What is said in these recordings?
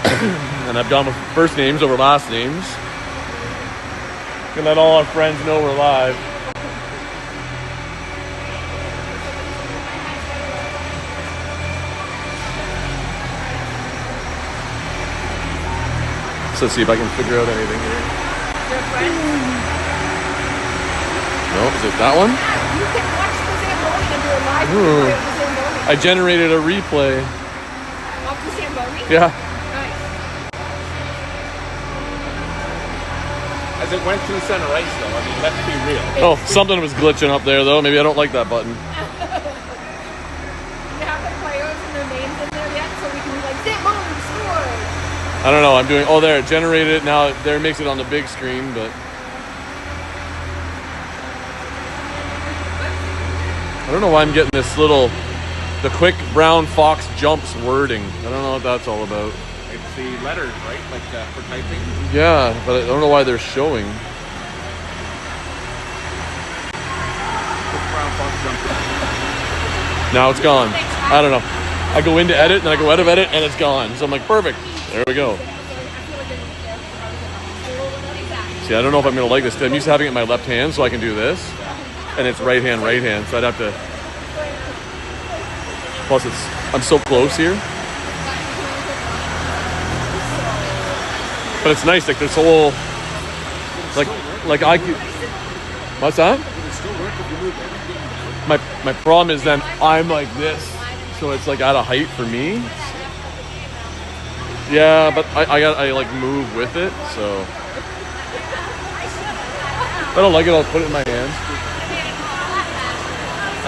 And I've gone with first names over last names. Gonna let all our friends know we're live. So let's see if I can figure out anything here. No, is it that one? You can watch the Zamboni and do a live replay of the Zamboni. I generated a replay. Of the Zamboni? Yeah. Nice. As it went through center ice, though, I mean, let's be real. Oh, something was glitching up there, though. Maybe I don't like that button. You have the players and their names in there yet, so we can be like, Zamboni scored! I don't know. I'm doing... Oh, there. It generated it. Now, there it makes it on the big screen, but... I don't know why I'm getting this little... The quick brown fox jumps wording. I don't know what that's all about. It's the letters, right? Like for typing. Yeah, but I don't know why they're showing. Now it's gone. I don't know. I go into edit, and then I go out of edit, and it's gone. So I'm like, perfect. There we go. See, I don't know if I'm going to like this. I'm used to having it in my left hand, so I can do this. And it's right hand, so I'd have to... Plus, I'm so close here. But it's nice, like this whole... Like I could... What's that? My problem is then I'm like this. So it's like out of height for me. Yeah, but I like move with it, so... If I don't like it, I'll put it in my hands.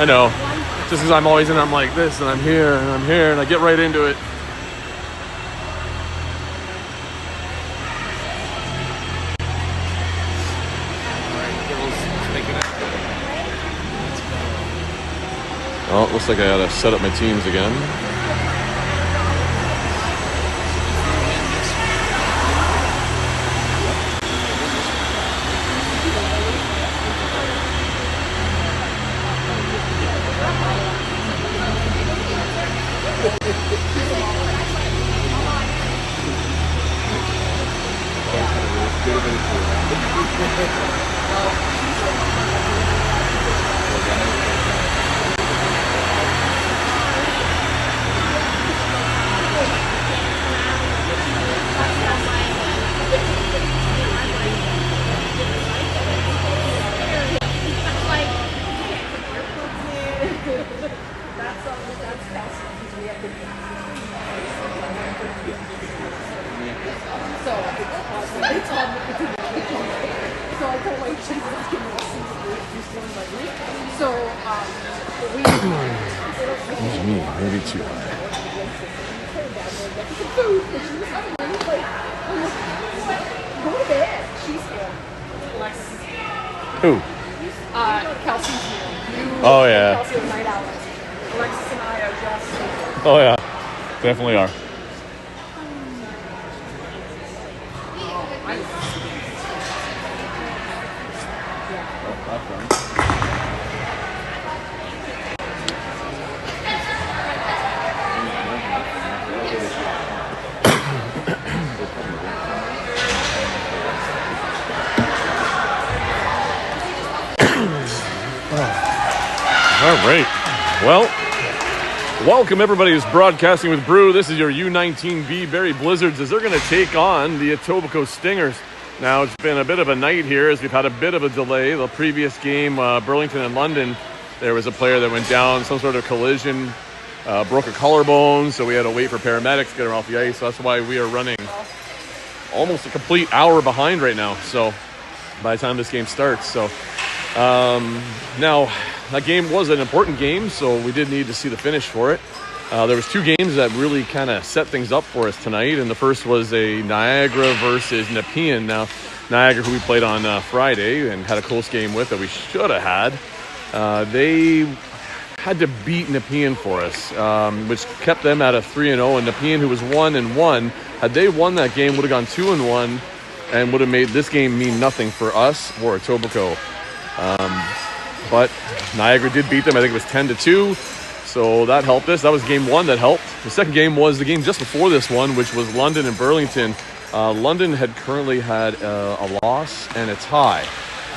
I know. Just because I'm always in, I'm like this, and I'm here, and I get right into it. Oh, it looks like I gotta set up my teams again. Maybe too high. Who? Kelsey's here. Oh, yeah. Kelsey and Night Owls. Alexis and I are just... Oh, yeah. Definitely are. All right. Well, welcome everybody who's broadcasting with Brew. This is your U19B Barrie Blizzards as they're going to take on the Etobicoke Stingers. Now, it's been a bit of a night here as we've had a bit of a delay. The previous game, Burlington and London, there was a player that went down, some sort of collision, broke a collarbone, so we had to wait for paramedics to get her off the ice. So that's why we are running almost a complete hour behind right now. So by the time this game starts. So now that game was an important game, so we did need to see the finish for it. There was two games that really kind of set things up for us tonight, and the first was a Niagara versus Nepean. Now, Niagara, who we played on Friday and had a close game with that we should have had, they had to beat Nepean for us, which kept them at a 3-0, and Nepean, who was 1-1, had they won that game, would have gone 2-1 and would have made this game mean nothing for us or Etobicoke. But Niagara did beat them. I think it was 10-2. So that helped us. That was game one that helped. The second game was the game just before this one, which was London and Burlington. London had currently had a loss and a tie.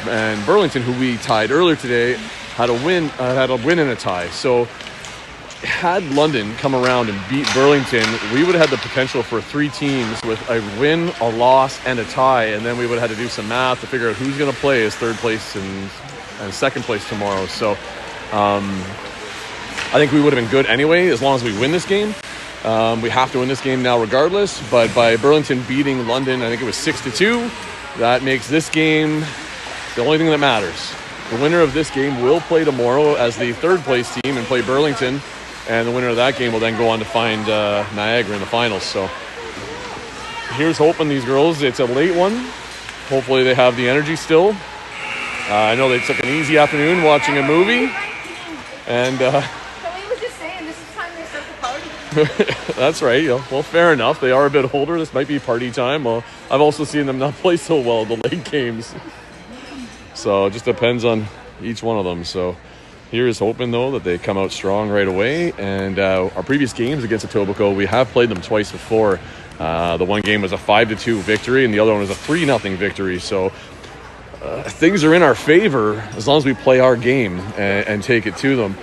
And Burlington, who we tied earlier today, had a win and a tie. So had London come around and beat Burlington, we would have had the potential for 3 teams with a win, a loss, and a tie. And then we would have had to do some math to figure out who's going to play as third place and second place tomorrow. So I think we would have been good anyway, as long as we win this game. We have to win this game now regardless, but by Burlington beating London, I think it was 6-2, that makes this game the only thing that matters. The winner of this game will play tomorrow as the third place team and play Burlington, and the winner of that game will then go on to find Niagara in the finals. So here's hoping these girls, it's a late one. Hopefully they have the energy still. I know they took an easy afternoon watching a movie, and that's right. Yeah. Well, fair enough. They are a bit older. This might be party time. Well, I've also seen them not play so well in the late games. So it just depends on each one of them. So here's hoping, though, that they come out strong right away. And our previous games against Etobicoke, we have played them twice before. The one game was a 5-2 victory, and the other one was a 3-0 victory. So things are in our favor as long as we play our game and take it to them.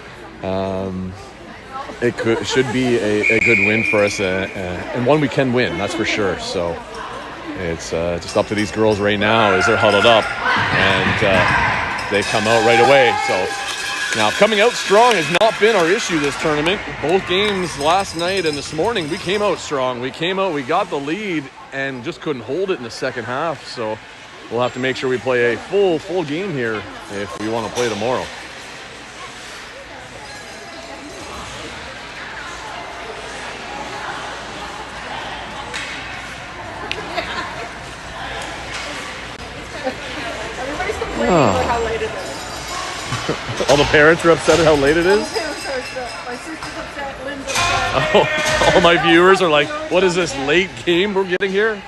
It should be a good win for us, and one we can win, that's for sure. So it's just up to these girls right now as they're huddled up, and they come out right away. So now coming out strong has not been our issue this tournament. Both games last night and this morning, we came out strong. We got the lead and just couldn't hold it in the second half. So we'll have to make sure we play a full game here if we want to play tomorrow. About how late it is. All the parents are upset at how late it is? All the parents are upset. My sister's upset. Lynn's upset. All my viewers are like, what is this late game we're getting here?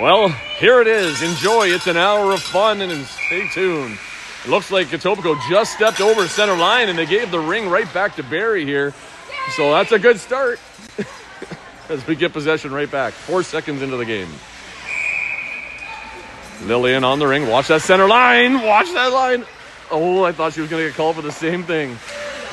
Well, here it is. Enjoy. It's an hour of fun, and stay tuned. It looks like Etobicoke just stepped over center line, and they gave the ring right back to Barrie here. So that's a good start as we get possession right back. 4 seconds into the game. Lillian on the ring. Watch that center line. Watch that line. Oh, I thought she was going to get called for the same thing.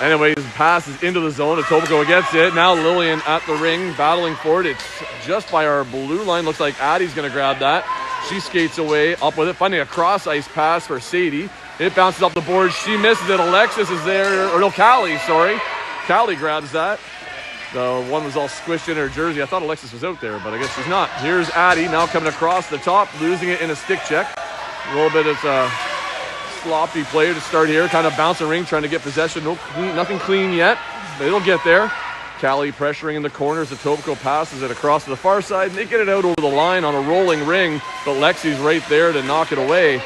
Anyways, pass is into the zone. Etobicoke gets it. Now Lillian at the ring, battling for it. It's just by our blue line. Looks like Addie's going to grab that. She skates away, up with it, finding a cross-ice pass for Sadie. It bounces up the board. She misses it. Alexis is there. Or no, Callie, sorry. Callie grabs that. The one was all squished in her jersey. I thought Alexis was out there, but I guess she's not. Here's Addie now coming across the top, losing it in a stick check. A little bit of sloppy play to start here. Kind of bouncing ring, trying to get possession. Nothing clean yet, but it'll get there. Callie pressuring in the corners. Etobicoke passes it across to the far side, and they get it out over the line on a rolling ring, but Lexi's right there to knock it away.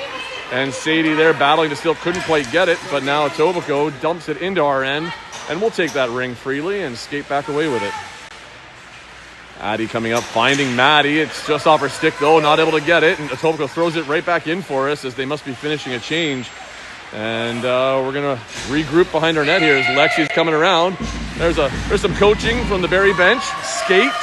And Sadie there battling to still couldn't quite get it, but now Etobicoke dumps it into our end. And we'll take that ring freely and skate back away with it. Addie coming up, finding Maddie. It's just off her stick, though, not able to get it. And Etobicoke throws it right back in for us as they must be finishing a change. And we're going to regroup behind our net here as Lexi's coming around. There's some coaching from the Barrie bench. Skate.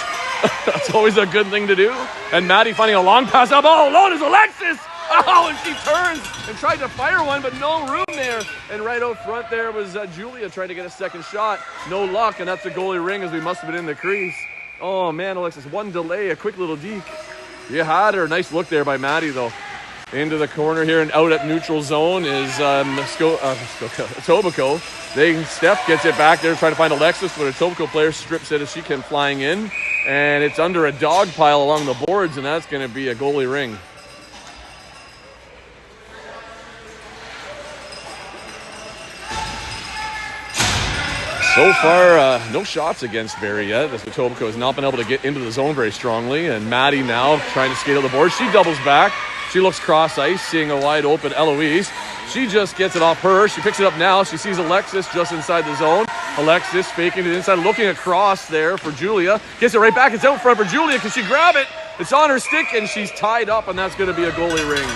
That's always a good thing to do. And Maddie finding a long pass up. Oh, Lord, it's Alexis! Oh, and she turns and tried to fire one, but no room there. And right out front there was Julia trying to get a second shot. No luck, and that's a goalie ring as we must have been in the crease. Oh, man, Alexis, one delay, a quick little deke. You had her. Nice look there by Maddie, though. Into the corner here and out at neutral zone is Etobicoke. Steph gets it back there trying to find Alexis, but a Etobicoke player strips it as she came flying in. And it's under a dog pile along the boards, and that's going to be a goalie ring. So far, no shots against Barrie yet. As Etobicoke has not been able to get into the zone very strongly. And Maddie now trying to skate on the board. She doubles back. She looks cross-ice, seeing a wide open Eloise. She just gets it off her. She picks it up now. She sees Alexis just inside the zone. Alexis faking it inside, looking across there for Julia. Gets it right back. It's out front for Julia. Can she grab it? It's on her stick, and she's tied up, and that's going to be a goalie ring.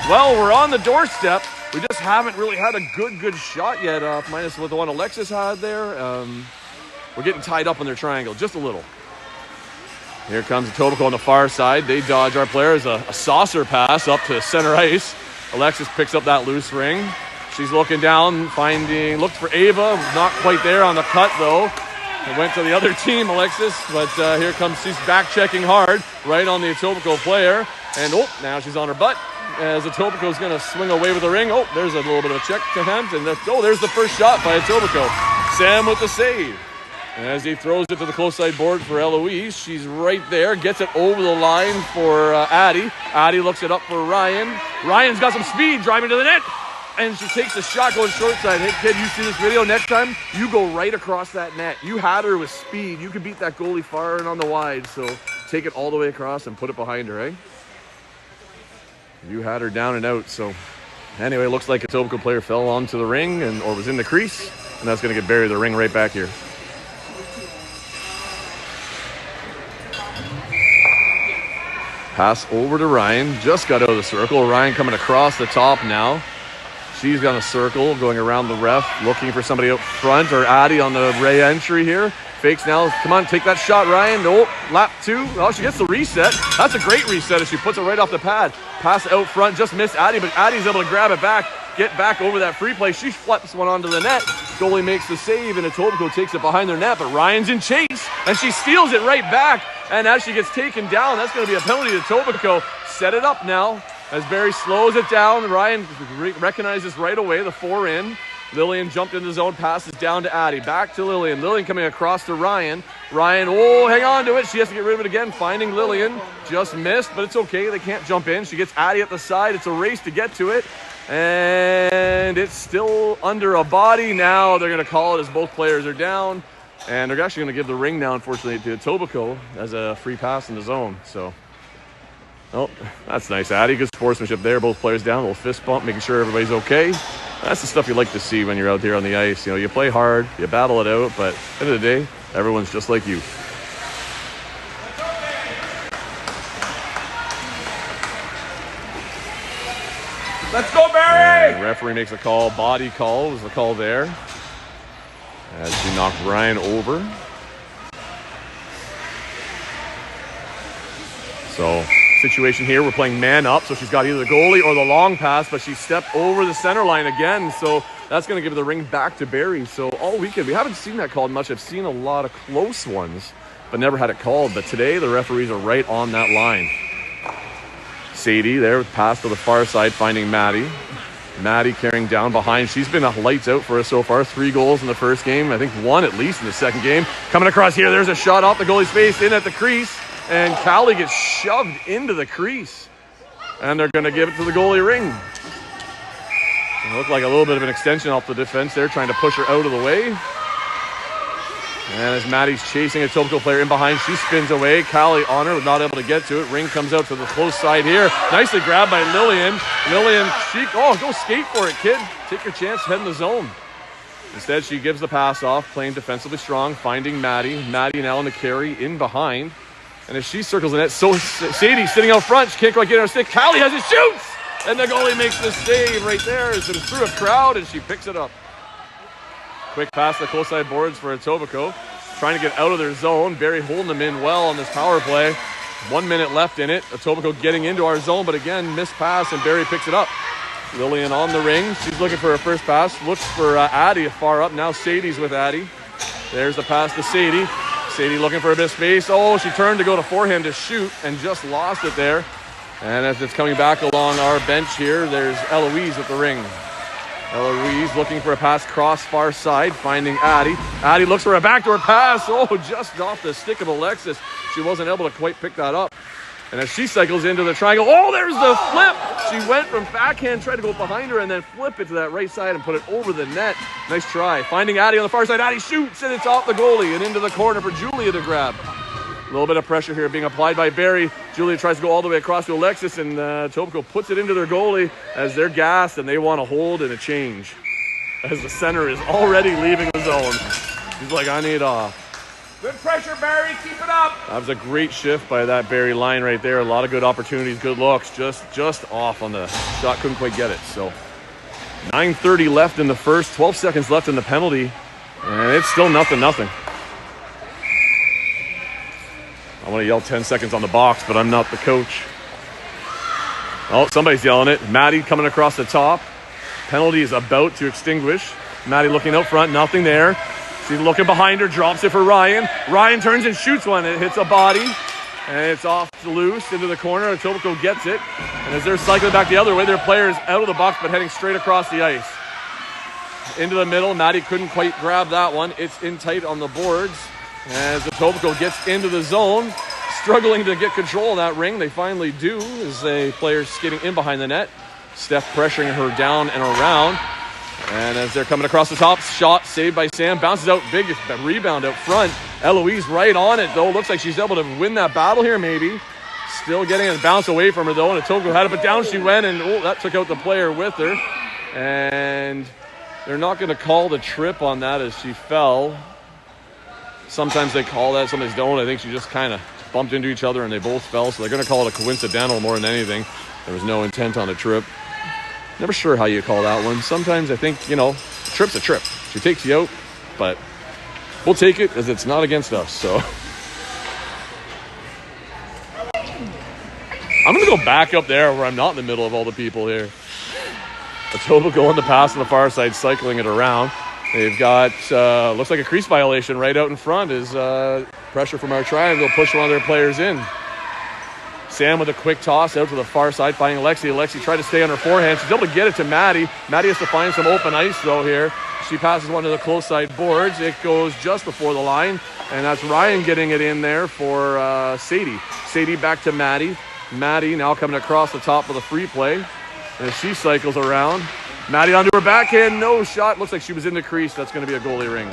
Well, we're on the doorstep. We just haven't really had a good shot yet, minus what the one Alexis had there. were getting tied up on their triangle, just a little. Here comes Etobicoke on the far side. They dodge our players. A saucer pass up to center ice. Alexis picks up that loose ring. She's looking down, looked for Ava. Not quite there on the cut, though. It went to the other team, Alexis. But here comes, she's back-checking hard right on the Etobicoke player. And, now she's on her butt as Etobicoke's going to swing away with the ring. There's a little bit of a check attempt. And there's the first shot by Etobicoke. Sam with the save. And as he throws it to the close side board for Eloise, she's right there, gets it over the line for Addie. Addie looks it up for Ryan. Ryan's got some speed, driving to the net, and she takes the shot going short side. Hey, kid, you see this video? Next time, you go right across that net. You had her with speed. You could beat that goalie far and on the wide, so take it all the way across and put it behind her, eh? You had her down and out, so anyway, looks like a Etobicoke player fell onto the ring or was in the crease, and that's going to get buried the ring right back here. Pass over to Ryan, just got out of the circle. Ryan coming across the top now. She's got a circle, going around the ref, looking for somebody out front, or Addie on the Ray entry here. Fakes now, come on, take that shot, Ryan. Lap 2, she gets the reset. That's a great reset as she puts it right off the pad. Pass out front, just missed Addie, but Addie's able to grab it back, get back over that free play. She flips one onto the net. Goalie makes the save, and Etobicoke takes it behind their net, but Ryan's in chase, and she steals it right back. And as she gets taken down, that's going to be a penalty to Etobicoke. Set it up now as Barrie slows it down. Ryan recognizes right away the 4 in. Lillian jumped in the zone, passes down to Addie. Back to Lillian. Lillian coming across to Ryan. Ryan, hang on to it. She has to get rid of it again. Finding Lillian. Just missed, but it's okay. They can't jump in. She gets Addie at the side. It's a race to get to it. And it's still under a body. Now they're going to call it as both players are down. And they're actually going to give the ring now, unfortunately, to Etobicoke as a free pass in the zone. So, that's nice, Addie. Good sportsmanship there. Both players down. A little fist bump, making sure everybody's okay. That's the stuff you like to see when you're out there on the ice. You play hard, you battle it out, but at the end of the day, everyone's just like you. Let's go, Barrie! And referee makes a call. Body call was the call there, as she knocked Ryan over. So, situation here, we're playing man up, so she's got either the goalie or the long pass, but she stepped over the center line again, so that's going to give the ring back to Barrie. So all weekend, we haven't seen that called much. I've seen a lot of close ones, but never had it called. But today, the referees are right on that line. Sadie there with pass to the far side, finding Maddie. Maddie carrying down behind. She's been lights out for us so far. 3 goals in the first game. I think 1 at least in the second game. Coming across here. There's a shot off the goalie's face, in at the crease. And Callie gets shoved into the crease. And they're going to give it to the goalie ring. It looked like a little bit of an extension off the defense there, trying to push her out of the way. And as Maddie's chasing a Etobicoke player in behind, she spins away. Callie on her, not able to get to it. Ring comes out to the close side here. Nicely grabbed by Lillian. Lillian, go skate for it, kid. Take your chance, head in the zone. Instead, she gives the pass off, playing defensively strong, finding Maddie. Maddie now on the carry, in behind. And as she circles the net, so Sadie's sitting out front. She can't quite get her stick. Callie has it, shoots! And the goalie makes the save right there. It's through a crowd, and she picks it up. Quick pass to the close side boards for Etobicoke. Trying to get out of their zone. Barrie holding them in well on this power play. 1 minute left in it. Etobicoke getting into our zone, but again, missed pass, and Barrie picks it up. Lillian on the ring. She's looking for her first pass. Looks for Addie far up. Now Sadie's with Addie. There's the pass to Sadie. Sadie looking for a bit of space. She turned to go to forehand to shoot and just lost it there. And as it's coming back along our bench here, there's Eloise at the ring. Eloise looking for a pass cross far side, finding Addie. Addie looks for a backdoor pass. Just off the stick of Alexis. She wasn't able to quite pick that up. And as she cycles into the triangle, there's the flip. She went from backhand, tried to go behind her, and then flip it to that right side and put it over the net. Nice try. Finding Addie on the far side. Addie shoots, and it's off the goalie and into the corner for Julia to grab. A little bit of pressure here being applied by Barrie. Julia tries to go all the way across to Alexis, and Etobicoke puts it into their goalie as they're gassed, and they want to hold and a change. As the center is already leaving the zone. He's like, I need off. Good pressure, Barrie. Keep it up. That was a great shift by that Barrie line right there. A lot of good opportunities, good looks. Just off on the shot. Couldn't quite get it. So 9:30 left in the first. 12 seconds left in the penalty. And it's still 0-0. I want to yell 10 seconds on the box, but I'm not the coach. Oh, somebody's yelling it. Maddie coming across the top. Penalty is about to extinguish. Maddie looking out front, nothing there. She's looking behind her, drops it for Ryan. Ryan turns and shoots one. It hits a body, and it's off loose into the corner. Etobicoke gets it. And as they're cycling back the other way, their player is out of the box, but heading straight across the ice. Into the middle. Maddie couldn't quite grab that one. It's in tight on the boards. As Etobicoke gets into the zone, struggling to get control of that ring. They finally do, as a player skating in behind the net. Steph pressuring her down and around. And as they're coming across the top, shot saved by Sam. Bounces out big, rebound out front. Eloise right on it, though. Looks like she's able to win that battle here, maybe. Still getting a bounce away from her, though. And Etobicoke had it, but down she went, and that took out the player with her. And they're not going to call the trip on that as she fell. Sometimes they call that, sometimes don't. I think she just kind of bumped into each other and they both fell, so they're going to call it a coincidental more than anything. There was no intent on a trip. Never sure how you call that one. Sometimes I think, a trip's a trip. She takes you out, but we'll take it as it's not against us, so. I'm going to go back up there where I'm not in the middle of all the people here. Etobicoke on the pass on the far side, cycling it around. They've got, looks like a crease violation right out in front is pressure from our triangle, push one of their players in. Sam with a quick toss out to the far side, finding Alexi. Alexi tried to stay on her forehand. She's able to get it to Maddie. Maddie has to find some open ice, though, here. She passes one to the close side boards. It goes just before the line, and that's Ryan getting it in there for Sadie. Sadie back to Maddie. Maddie now coming across the top of the free play. And as she cycles around, Maddie onto her backhand, no shot. Looks like she was in the crease. That's going to be a goalie ring.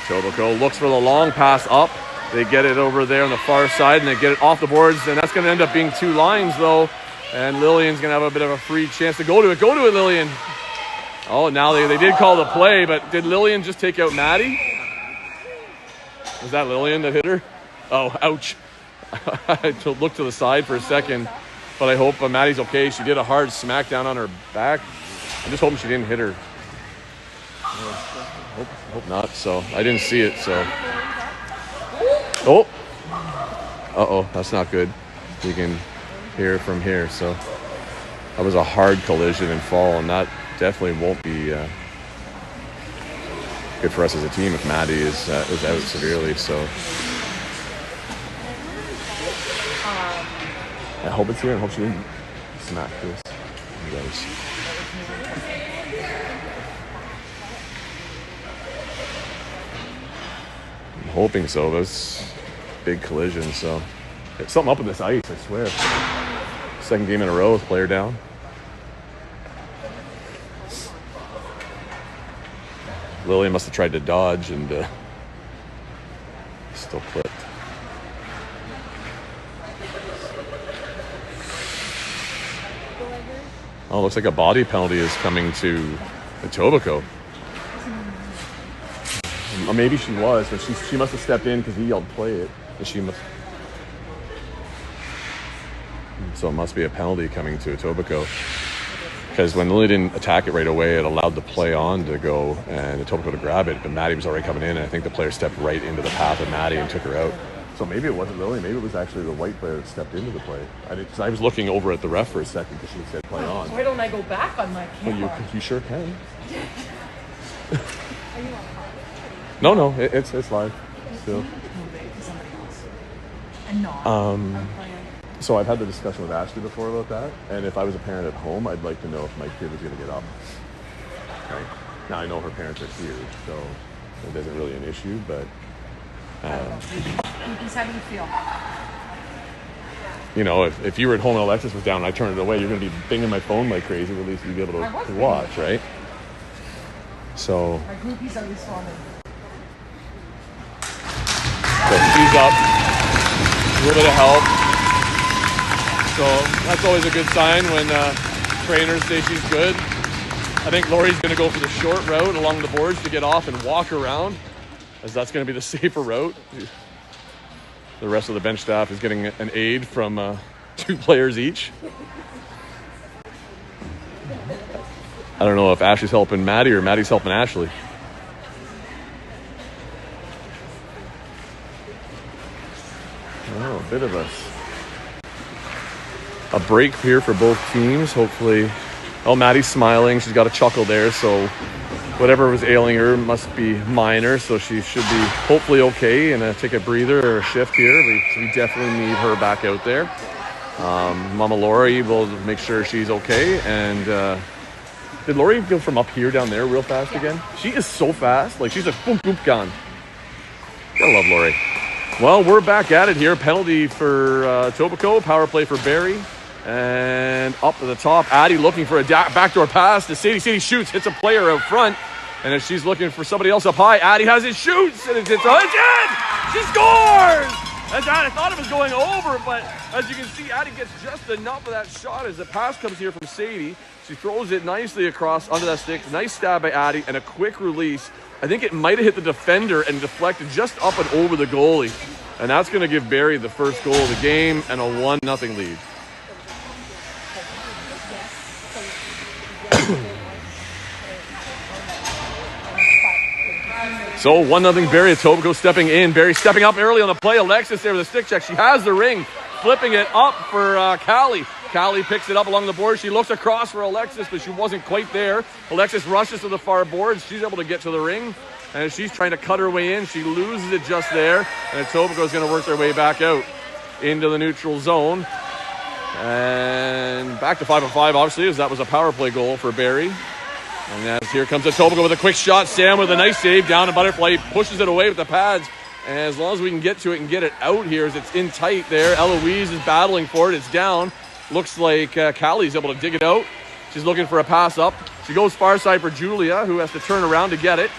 Etobicoke looks for the long pass up. They get it over there on the far side, and they get it off the boards, and that's going to end up being two lines, though. And Lillian's going to have a bit of a free chance to go to it. Go to it, Lillian. Oh, now they did call the play, but did Lillian just take out Maddie? Was that Lillian that hit her? Oh, ouch. I looked to the side for a second, but I hope Maddie's okay. She did a hard smackdown on her back. I'm just hoping she didn't hit her. Hope not. So I didn't see it. So. Oh. Uh-oh. That's not good. You can hear it from here. So that was a hard collision and fall, and that definitely won't be good for us as a team if Maddie is out severely. So. I hope it's here and hope she didn't smack this. I'm hoping so. That's big collision, so. There's something up with this ice, I swear. Second game in a row with player down. Lillian must have tried to dodge and still clipped. Oh, looks like a body penalty is coming to Etobicoke. Or maybe she was, but she must have stepped in because he yelled play it. And she must. So it must be a penalty coming to Etobicoke. Because when Lily didn't attack it right away, it allowed the play on to go and Etobicoke to grab it. But Maddie was already coming in, and I think the player stepped right into the path of Maddie and took her out. So maybe it wasn't Lily. Maybe it was actually the white player that stepped into the play. I was looking over at the ref for a second because she said play on. Why don't I go back on my camera? Well, you sure can. No, it's live still. So I've had the discussion with Ashley before about that, and if I was a parent at home, I'd like to know if my kid was going to get up. Right? Now I know her parents are here, so it isn't really an issue, but. How do you feel? You know, if you were at home and Alexis was down and I turned it away, you're going to be binging my phone like crazy, but at least you'd be able to watch, right? So. Our groupies are responding. So she's up. A little bit of help. So that's always a good sign when trainers say she's good. I think Lori's going to go for the short route along the boards to get off and walk around, as that's going to be the safer route. The rest of the bench staff is getting an aid from 2 players each. I don't know if Ashley's helping Maddie or Maddie's helping Ashley. Oh, a bit of a break here for both teams. Hopefully, oh, Maddie's smiling. She's got a chuckle there, so whatever was ailing her must be minor, so she should be hopefully okay and take a breather or a shift here. We definitely need her back out there. Mama Lori will make sure she's okay. And did Lori go from up here down there real fast again? She is so fast. Like, she's a boom, boom, gone. I love Lori. Well, we're back at it here. Penalty for Etobicoke, power play for Barrie. And up to the top, Addie looking for a backdoor pass to Sadie. Sadie shoots, hits a player out front. And as she's looking for somebody else up high, Addie has it, shoots, and it's in! She scores! That's Addie. I thought it was going over, but as you can see, Addie gets just enough of that shot as the pass comes here from Sadie. She throws it nicely across onto that stick. Nice stab by Addie and a quick release. I think it might have hit the defender and deflected just up and over the goalie. And that's going to give Barrie the first goal of the game and a 1-0 lead. So 1-0 Barrie. Etobicoke stepping in. Barrie stepping up early on the play. Alexis there with a stick check. She has the ring. Flipping it up for Callie. Callie picks it up along the board. She looks across for Alexis, but she wasn't quite there. Alexis rushes to the far boards. She's able to get to the ring. And as she's trying to cut her way in, she loses it just there. And Etobicoke is going to work their way back out into the neutral zone. And back to 5-5, obviously, as that was a power play goal for Barrie. And as here comes Etobicoke with a quick shot. Sam with a nice save down a butterfly. Pushes it away with the pads. And as long as we can get to it and get it out here as it's in tight there. Eloise is battling for it. It's down. Looks like Callie's able to dig it out. She's looking for a pass up. She goes far side for Julia, who has to turn around to get it.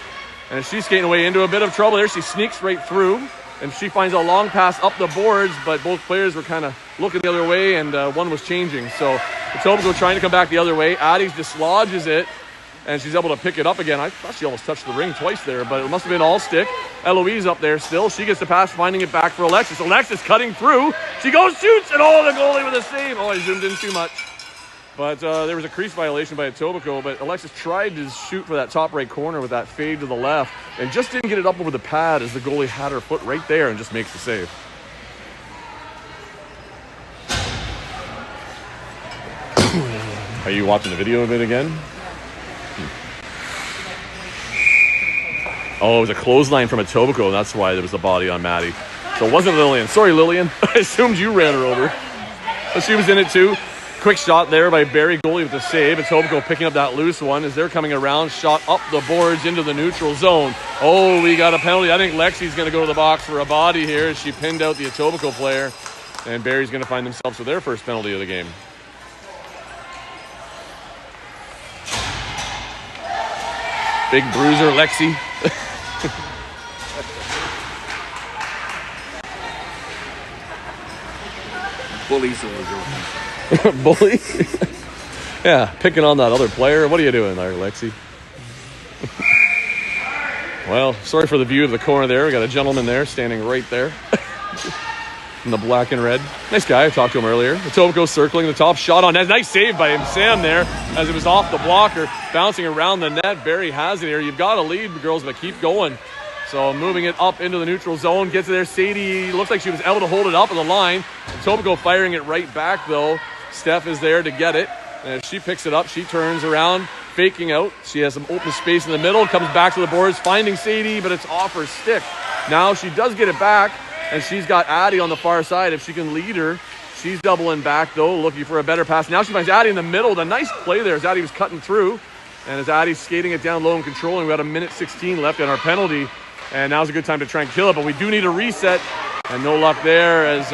And she's skating away into a bit of trouble there. She sneaks right through. And she finds a long pass up the boards, but both players were kind of looking the other way, and one was changing. So Etobicoke trying to come back the other way. Addie dislodges it. And she's able to pick it up again. I thought she almost touched the ring twice there, but it must have been all stick. Eloise up there still. She gets the pass, finding it back for Alexis. Alexis cutting through. She goes, shoots, and the goalie with a save. Oh, I zoomed in too much. But there was a crease violation by Etobicoke, but Alexis tried to shoot for that top right corner with that fade to the left and just didn't get it up over the pad as the goalie had her foot right there and just makes the save. Are you watching the video of it again? Oh, it was a clothesline from Etobicoke. That's why there was a body on Maddie. So it wasn't Lillian. Sorry, Lillian. I assumed you ran her over. But she was in it too. Quick shot there by Barrie, goalie with the save. Etobicoke picking up that loose one as they're coming around. Shot up the boards into the neutral zone. Oh, we got a penalty. I think Lexi's going to go to the box for a body here as she pinned out the Etobicoke player. And Barrie's going to find themselves with their first penalty of the game. Big bruiser, Lexi. Bully soldier. Bully? Yeah, picking on that other player. What are you doing there, Lexi? Well, sorry for the view of the corner there. We got a gentleman there standing right there in the black and red. Nice guy. I talked to him earlier. Etobicoke circling the top. Shot on net. Nice save by him, Sam there, as it was off the blocker, bouncing around the net. Barrie has it here. You've got to lead, girls, but keep going. So moving it up into the neutral zone. Gets it there. Sadie looks like she was able to hold it up on the line. Etobicoke firing it right back, though. Steph is there to get it. And as she picks it up, she turns around, faking out. She has some open space in the middle. Comes back to the boards, finding Sadie, but it's off her stick. Now she does get it back. And she's got Addie on the far side. If she can lead her, she's doubling back, though, looking for a better pass. Now she finds Addie in the middle. The nice play there as Addie was cutting through. And as Addie's skating it down low and controlling, we got a minute 16 left in our penalty. And now's a good time to try and kill it. But we do need a reset. And no luck there as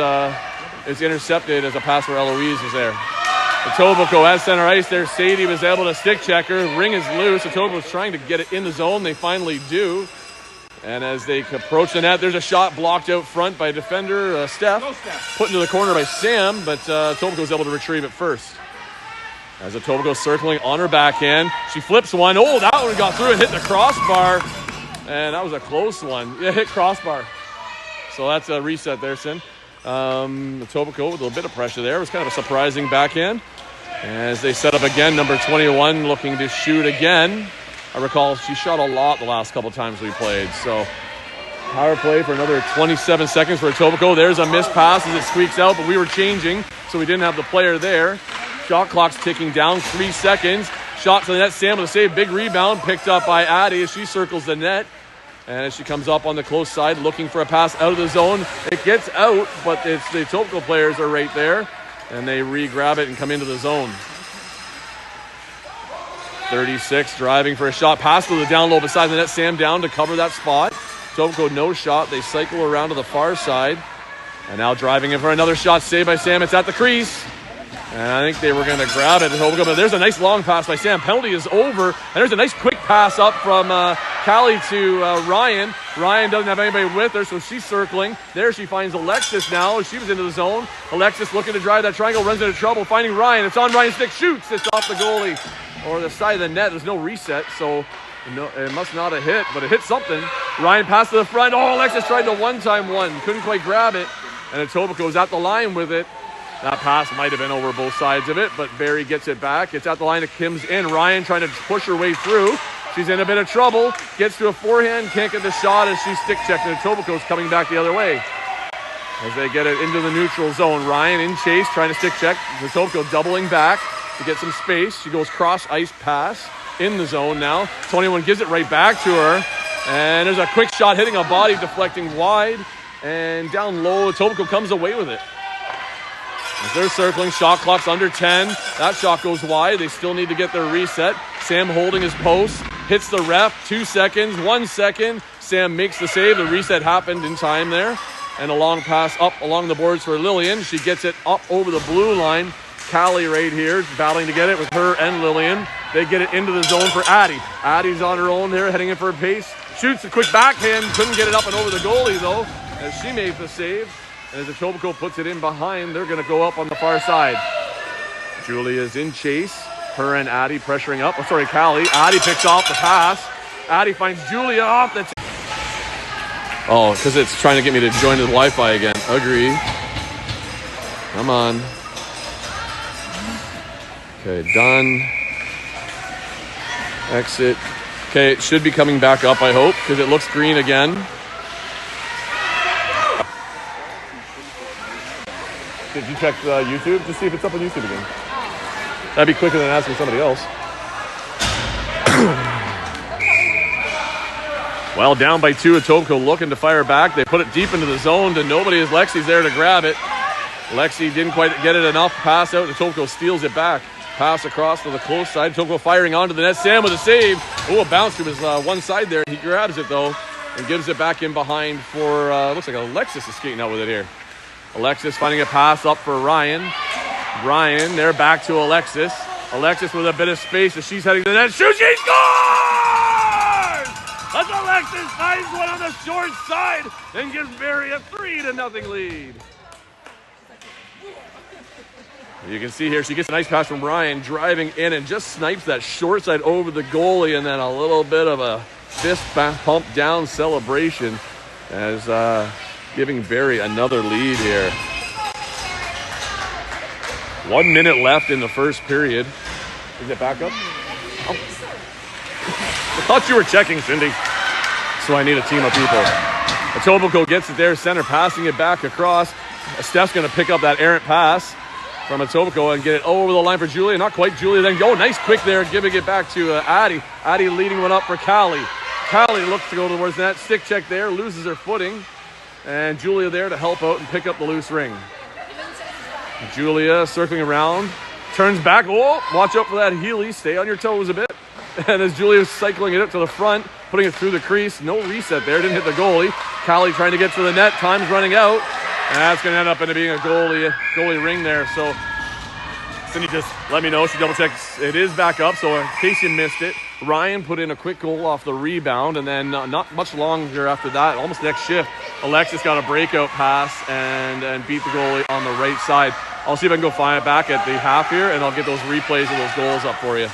it's intercepted as a pass where Eloise was there. Etobicoke at center ice there. Sadie was able to stick check her. Ring is loose. Etobicoke was trying to get it in the zone. They finally do. And as they approach the net, there's a shot blocked out front by defender Steph. Put into the corner by Sam, but Etobicoke was able to retrieve it first. As Etobicoke circling on her backhand, she flips one. Oh, that one got through and hit the crossbar. And that was a close one. Yeah, hit crossbar. So that's a reset there, Sin. Etobicoke with a little bit of pressure there. It was kind of a surprising backhand. As they set up again, number 21 looking to shoot again. I recall she shot a lot the last couple times we played. So Power play for another 27 seconds for Etobicoke. There's a missed pass as it squeaks out, but we were changing, so we didn't have the player there. Shot clock's ticking down, 3 seconds. Shot to the net, Sam with a save. Big rebound picked up by Addie as she circles the net. And as she comes up on the close side, looking for a pass out of the zone. It gets out, but it's the Etobicoke players are right there. And they re-grab it and come into the zone. 36 driving for a shot. Pass to the down low beside the net. Sam down to cover that spot. Etobicoke no shot. They cycle around to the far side. And now driving in for another shot. Saved by Sam. It's at the crease. And I think they were going to grab it. But there's a nice long pass by Sam. Penalty is over. And there's a nice quick pass up from Callie to Ryan. Ryan doesn't have anybody with her, so she's circling. There she finds Alexis now. She was into the zone. Alexis looking to drive that triangle. Runs into trouble. Finding Ryan. It's on Ryan's stick. Shoots. It's off the goalie. Or the side of the net. There's no reset, so it must not have hit, but it hit something. Ryan passed to the front. Oh, Alexis tried to one-time one. Couldn't quite grab it. And Etobicoke's at the line with it. That pass might have been over both sides of it, but Barrie gets it back. It's at the line. It comes in. Ryan trying to push her way through. She's in a bit of trouble. Gets to a forehand. Can't get the shot as she's stick-checked. And Etobicoke's coming back the other way. As they get it into the neutral zone. Ryan in chase, trying to stick-check. Etobicoke doubling back to get some space. She goes cross-ice pass in the zone now. 21 gives it right back to her. And there's a quick shot hitting a body, deflecting wide. And down low, Etobicoke comes away with it. As they're circling, shot clock's under 10. That shot goes wide. They still need to get their reset. Sam holding his post. Hits the ref. 2 seconds. 1 second. Sam makes the save. The reset happened in time there. And a long pass up along the boards for Lillian. She gets it up over the blue line. Callie right here battling to get it with her and Lillian. They get it into the zone for Addie. Addie's on her own there, heading in for a pace. Shoots a quick backhand. Couldn't get it up and over the goalie, though, as she made the save. And as Etobicoke puts it in behind, they're going to go up on the far side. Julia's in chase. Her and Addie pressuring up. Oh, sorry, Callie. Addie picks off the pass. Addie finds Julia off. That's oh, because it's trying to get me to join the Wi-Fi again. Agree. Come on. Okay, done. Exit. Okay, it should be coming back up, I hope, because it looks green again. Did you check YouTube to see if it's up on YouTube again? That'd be quicker than asking somebody else. Well, down by 2, Etobicoke looking to fire back. They put it deep into the zone to nobody as Lexi's there to grab it. Lexi didn't quite get it enough. Pass out, Etobicoke steals it back. Pass across to the close side. Etobicoke firing onto the net. Sam with a save. Oh, a bounce to his one side there. He grabs it, though, and gives it back in behind for, looks like Alexis is skating out with it here. Alexis finding a pass up for Ryan. Ryan, there back to Alexis. Alexis with a bit of space as she's heading to the net. Shoot, she scores! As Alexis finds one on the short side and gives Barrie a 3-0 lead. You can see here, she gets a nice pass from Ryan, driving in and just snipes that short side over the goalie, and then a little bit of a fist pump down celebration as giving Barrie another lead here. 1 minute left in the first period. Is it back up? Oh. I thought you were checking, Cindy. So I need a team of people. Etobicoke gets it there, center, passing it back across. Steph's going to pick up that errant pass from Etobicoke and get it over the line for Julia. Not quite Julia. Then, oh, nice quick there, giving it back to Addie. Addie leading one up for Callie. Callie looks to go towards that. Stick check there, loses her footing. And Julia there to help out and pick up the loose ring. Julia circling around, turns back. Oh, watch out for that Healy. Stay on your toes a bit. And as Julia's cycling it up to the front, putting it through the crease. No reset there. Didn't hit the goalie. Callie trying to get to the net. Time's running out. And that's going to end up into being a goalie ring there. So Cindy just let me know. She double checks. It is back up. So in case you missed it, Ryan put in a quick goal off the rebound. And then not much longer after that, almost next shift, Alexis got a breakout pass and beat the goalie on the right side. I'll see if I can go find it back at the half here, and I'll get those replays of those goals up for you.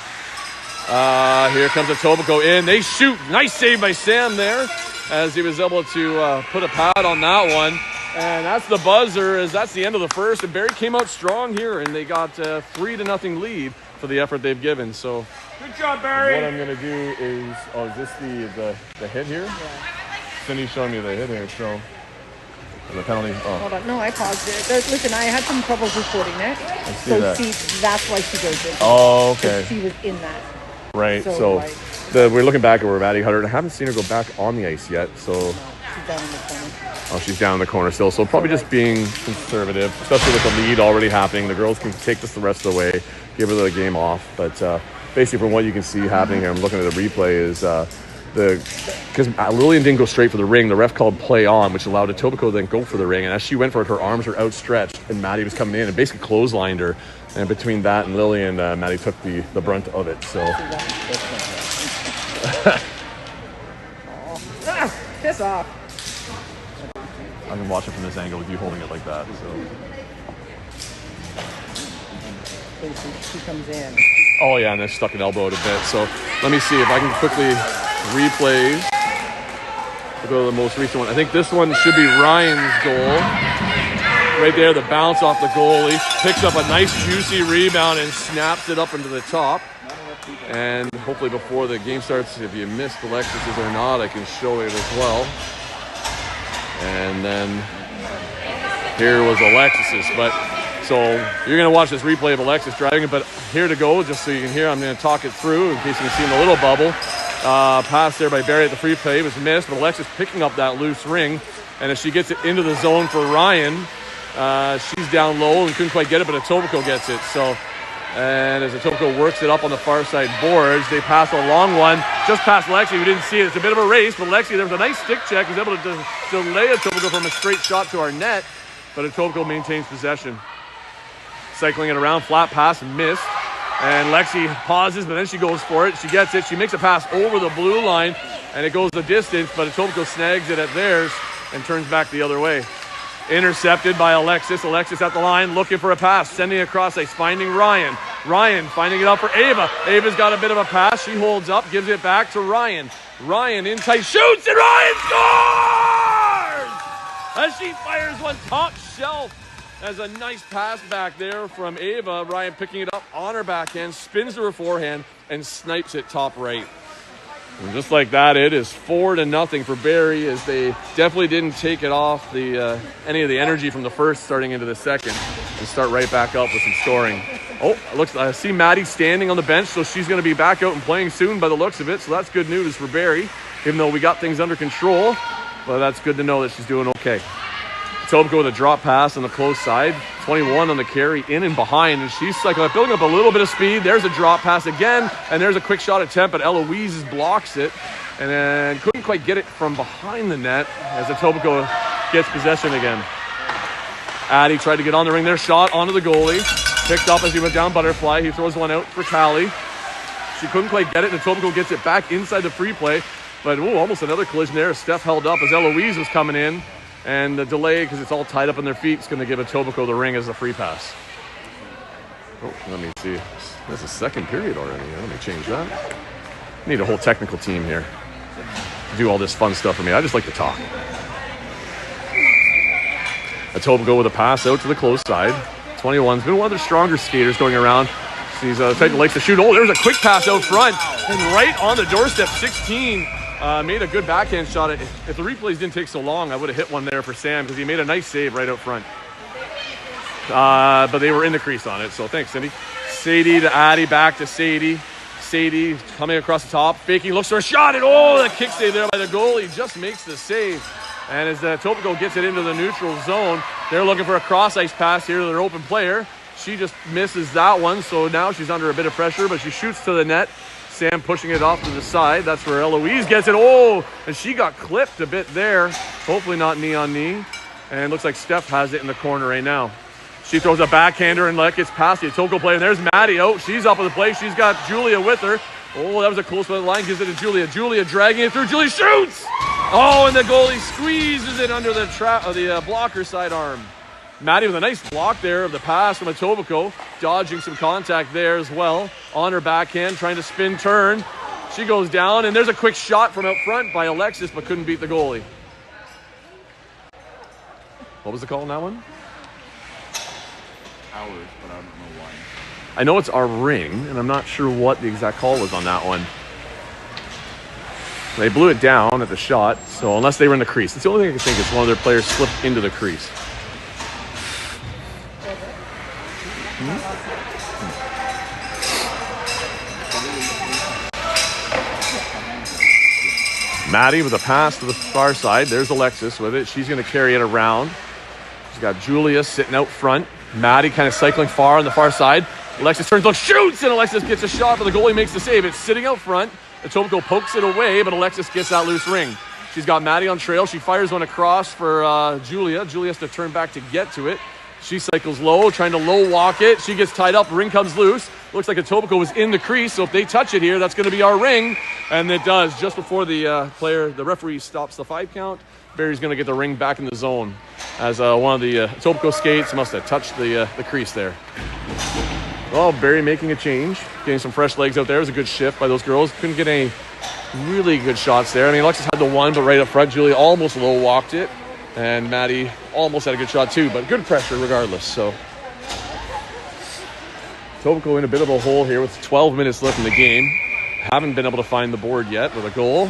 Here comes Etobicoke in. They shoot. Nice save by Sam there as he was able to put a pad on that one. And that's the buzzer, as that's the end of the first. And Barrie came out strong here, and they got a 3-0 lead for the effort they've given. So good job, Barrie. What I'm going to do is, is this the hit here? Yeah. Cindy's showing me the hit here, so the penalty. Oh, Hold on. No, I paused it. Listen, I had some trouble recording it. see So that. see, that's why she goes in. Oh, okay. She was in that. Right. So, So, like- we're looking back at where Maddie Hutter. I haven't seen her go back on the ice yet. So, No, she's down in the corner. oh, she's down in the corner still. So probably just being conservative, especially with the lead already happening. The girls can take this the rest of the way, give her the game off. But basically, from what you can see happening here, I'm looking at the replay is because Lillian didn't go straight for the ring. The ref called play on, which allowed Etobicoke to then go for the ring. And as she went for it, her arms were outstretched, and Maddie was coming in and basically clotheslined her. And between that and Lillian, Maddie took the brunt of it. So. Piss off. I can watch it from this angle with you holding it like that. So. She comes in. Oh yeah, and then stuck an elbow out a bit. So let me see if I can quickly replay. We'll go to the most recent one. I think this one should be Ryan's goal. Right there, the bounce off the goalie. Picks up a nice juicy rebound and snaps it up into the top. And hopefully before the game starts, if you missed Alexis's or not, I can show it as well. And then here was Alexis's. But so you're going to watch this replay of Alexis driving it. But here to go, just so you can hear, I'm going to talk it through in case you can see in the little bubble. Pass there by Barrie at the free play was missed, but Alexis picking up that loose ring. And as she gets it into the zone for Ryan, she's down low and couldn't quite get it, but Etobicoke gets it. So, and as Etobicoke works it up on the far side boards, they pass a long one just past Lexi, who didn't see it. It's a bit of a race, but Lexi, there was a nice stick check, was able to delay Etobicoke from a straight shot to our net, but Etobicoke maintains possession. Cycling it around, flat pass, missed. And Lexi pauses, but then she goes for it. She gets it. She makes a pass over the blue line, and it goes the distance, but Etobicoke snags it at theirs and turns back the other way. Intercepted by Alexis. Alexis at the line, looking for a pass, sending it across ice, finding Ryan. Ryan finding it out for Ava. Ava's got a bit of a pass. She holds up, gives it back to Ryan. Ryan in tight, shoots, and Ryan scores! As she fires one top shelf. As a nice pass back there from Ava. Ryan picking it up on her backhand, spins to her forehand, and snipes it top right. And just like that, it is 4-0 for Barrie, as they definitely didn't take it off the any of the energy from the first starting into the second and start right back up with some scoring. Oh, I see Maddie standing on the bench, so she's going to be back out and playing soon by the looks of it. So that's good news for Barrie, even though we got things under control. But that's good to know that she's doing okay. Etobicoke with a drop pass on the close side. 21 on the carry, in and behind. And she's like building up a little bit of speed. There's a drop pass again. And there's a quick shot attempt, but Eloise blocks it. And then couldn't quite get it from behind the net as Etobicoke gets possession again. Addie tried to get on the ring there. Shot onto the goalie. Picked up as he went down butterfly. He throws one out for Callie. She couldn't quite get it. And Etobicoke gets it back inside the free play. But almost another collision there. Steph held up as Eloise was coming in. And the delay, because it's all tied up on their feet, is going to give Etobicoke the ring as a free pass. Oh, let me see. This is second period already. Let me change that. I need a whole technical team here to do all this fun stuff for me. I just like to talk. Etobicoke with a pass out to the close side. 21's been one of their stronger skaters going around. She's type that likes to shoot. Oh, there's a quick pass out front. And right on the doorstep, 16. Made a good backhand shot. If the replays didn't take so long, I would have hit one there for Sam, because he made a nice save right out front. But they were in the crease on it, so thanks, Cindy. Sadie to Addie, back to Sadie. Sadie coming across the top, faking, looks for a shot, and the kick save there by the goalie, just makes the save. And as Etobicoke gets it into the neutral zone, they're looking for a cross-ice pass here to their open player. She just misses that one, so now she's under a bit of pressure, but she shoots to the net. Sam pushing it off to the side. That's where Eloise gets it. Oh, and she got clipped a bit there. Hopefully not knee on knee. And looks like Steph has it in the corner right now. She throws a backhander and gets past the Etobicoke player. And there's Maddie. Oh, she's up in the play. She's got Julia with her. Oh, that was a close one. The line gives it to Julia. Julia dragging it through. Julia shoots! Oh, and the goalie squeezes it under the blocker sidearm. Maddie with a nice block there of the pass from Etobicoke, dodging some contact there as well. On her backhand, trying to spin turn. She goes down, and there's a quick shot from out front by Alexis, but couldn't beat the goalie. What was the call on that one? Ours, but I don't know why. I know it's our ring, and I'm not sure what the exact call was on that one. They blew it down at the shot, so unless they were in the crease. It's the only thing I can think is one of their players slipped into the crease. Maddie with a pass to the far side. There's Alexis with it. She's going to carry it around. She's got Julia sitting out front. Maddie kind of cycling far on the far side. Alexis turns, look, shoots, and Alexis gets a shot, but the goalie makes the save. It's sitting out front. Etobicoke pokes it away, but Alexis gets that loose ring. She's got Maddie on trail. She fires one across for Julia. Julia has to turn back to get to it. She cycles low, trying to low walk it. She gets tied up. Ring comes loose. Looks like Etobicoke was in the crease, so if they touch it here, that's going to be our ring. And it does. Just before the referee stops the 5 count, Barrie's going to get the ring back in the zone as one of the Etobicoke skates must have touched the crease there. Well, Barrie making a change, getting some fresh legs out there. It was a good shift by those girls. Couldn't get any really good shots there. I mean, Alexis had the one, but right up front, Julia almost low walked it. And Maddie almost had a good shot too, but good pressure regardless. So Etobicoke in a bit of a hole here with 12 minutes left in the game. Haven't been able to find the board yet with a goal.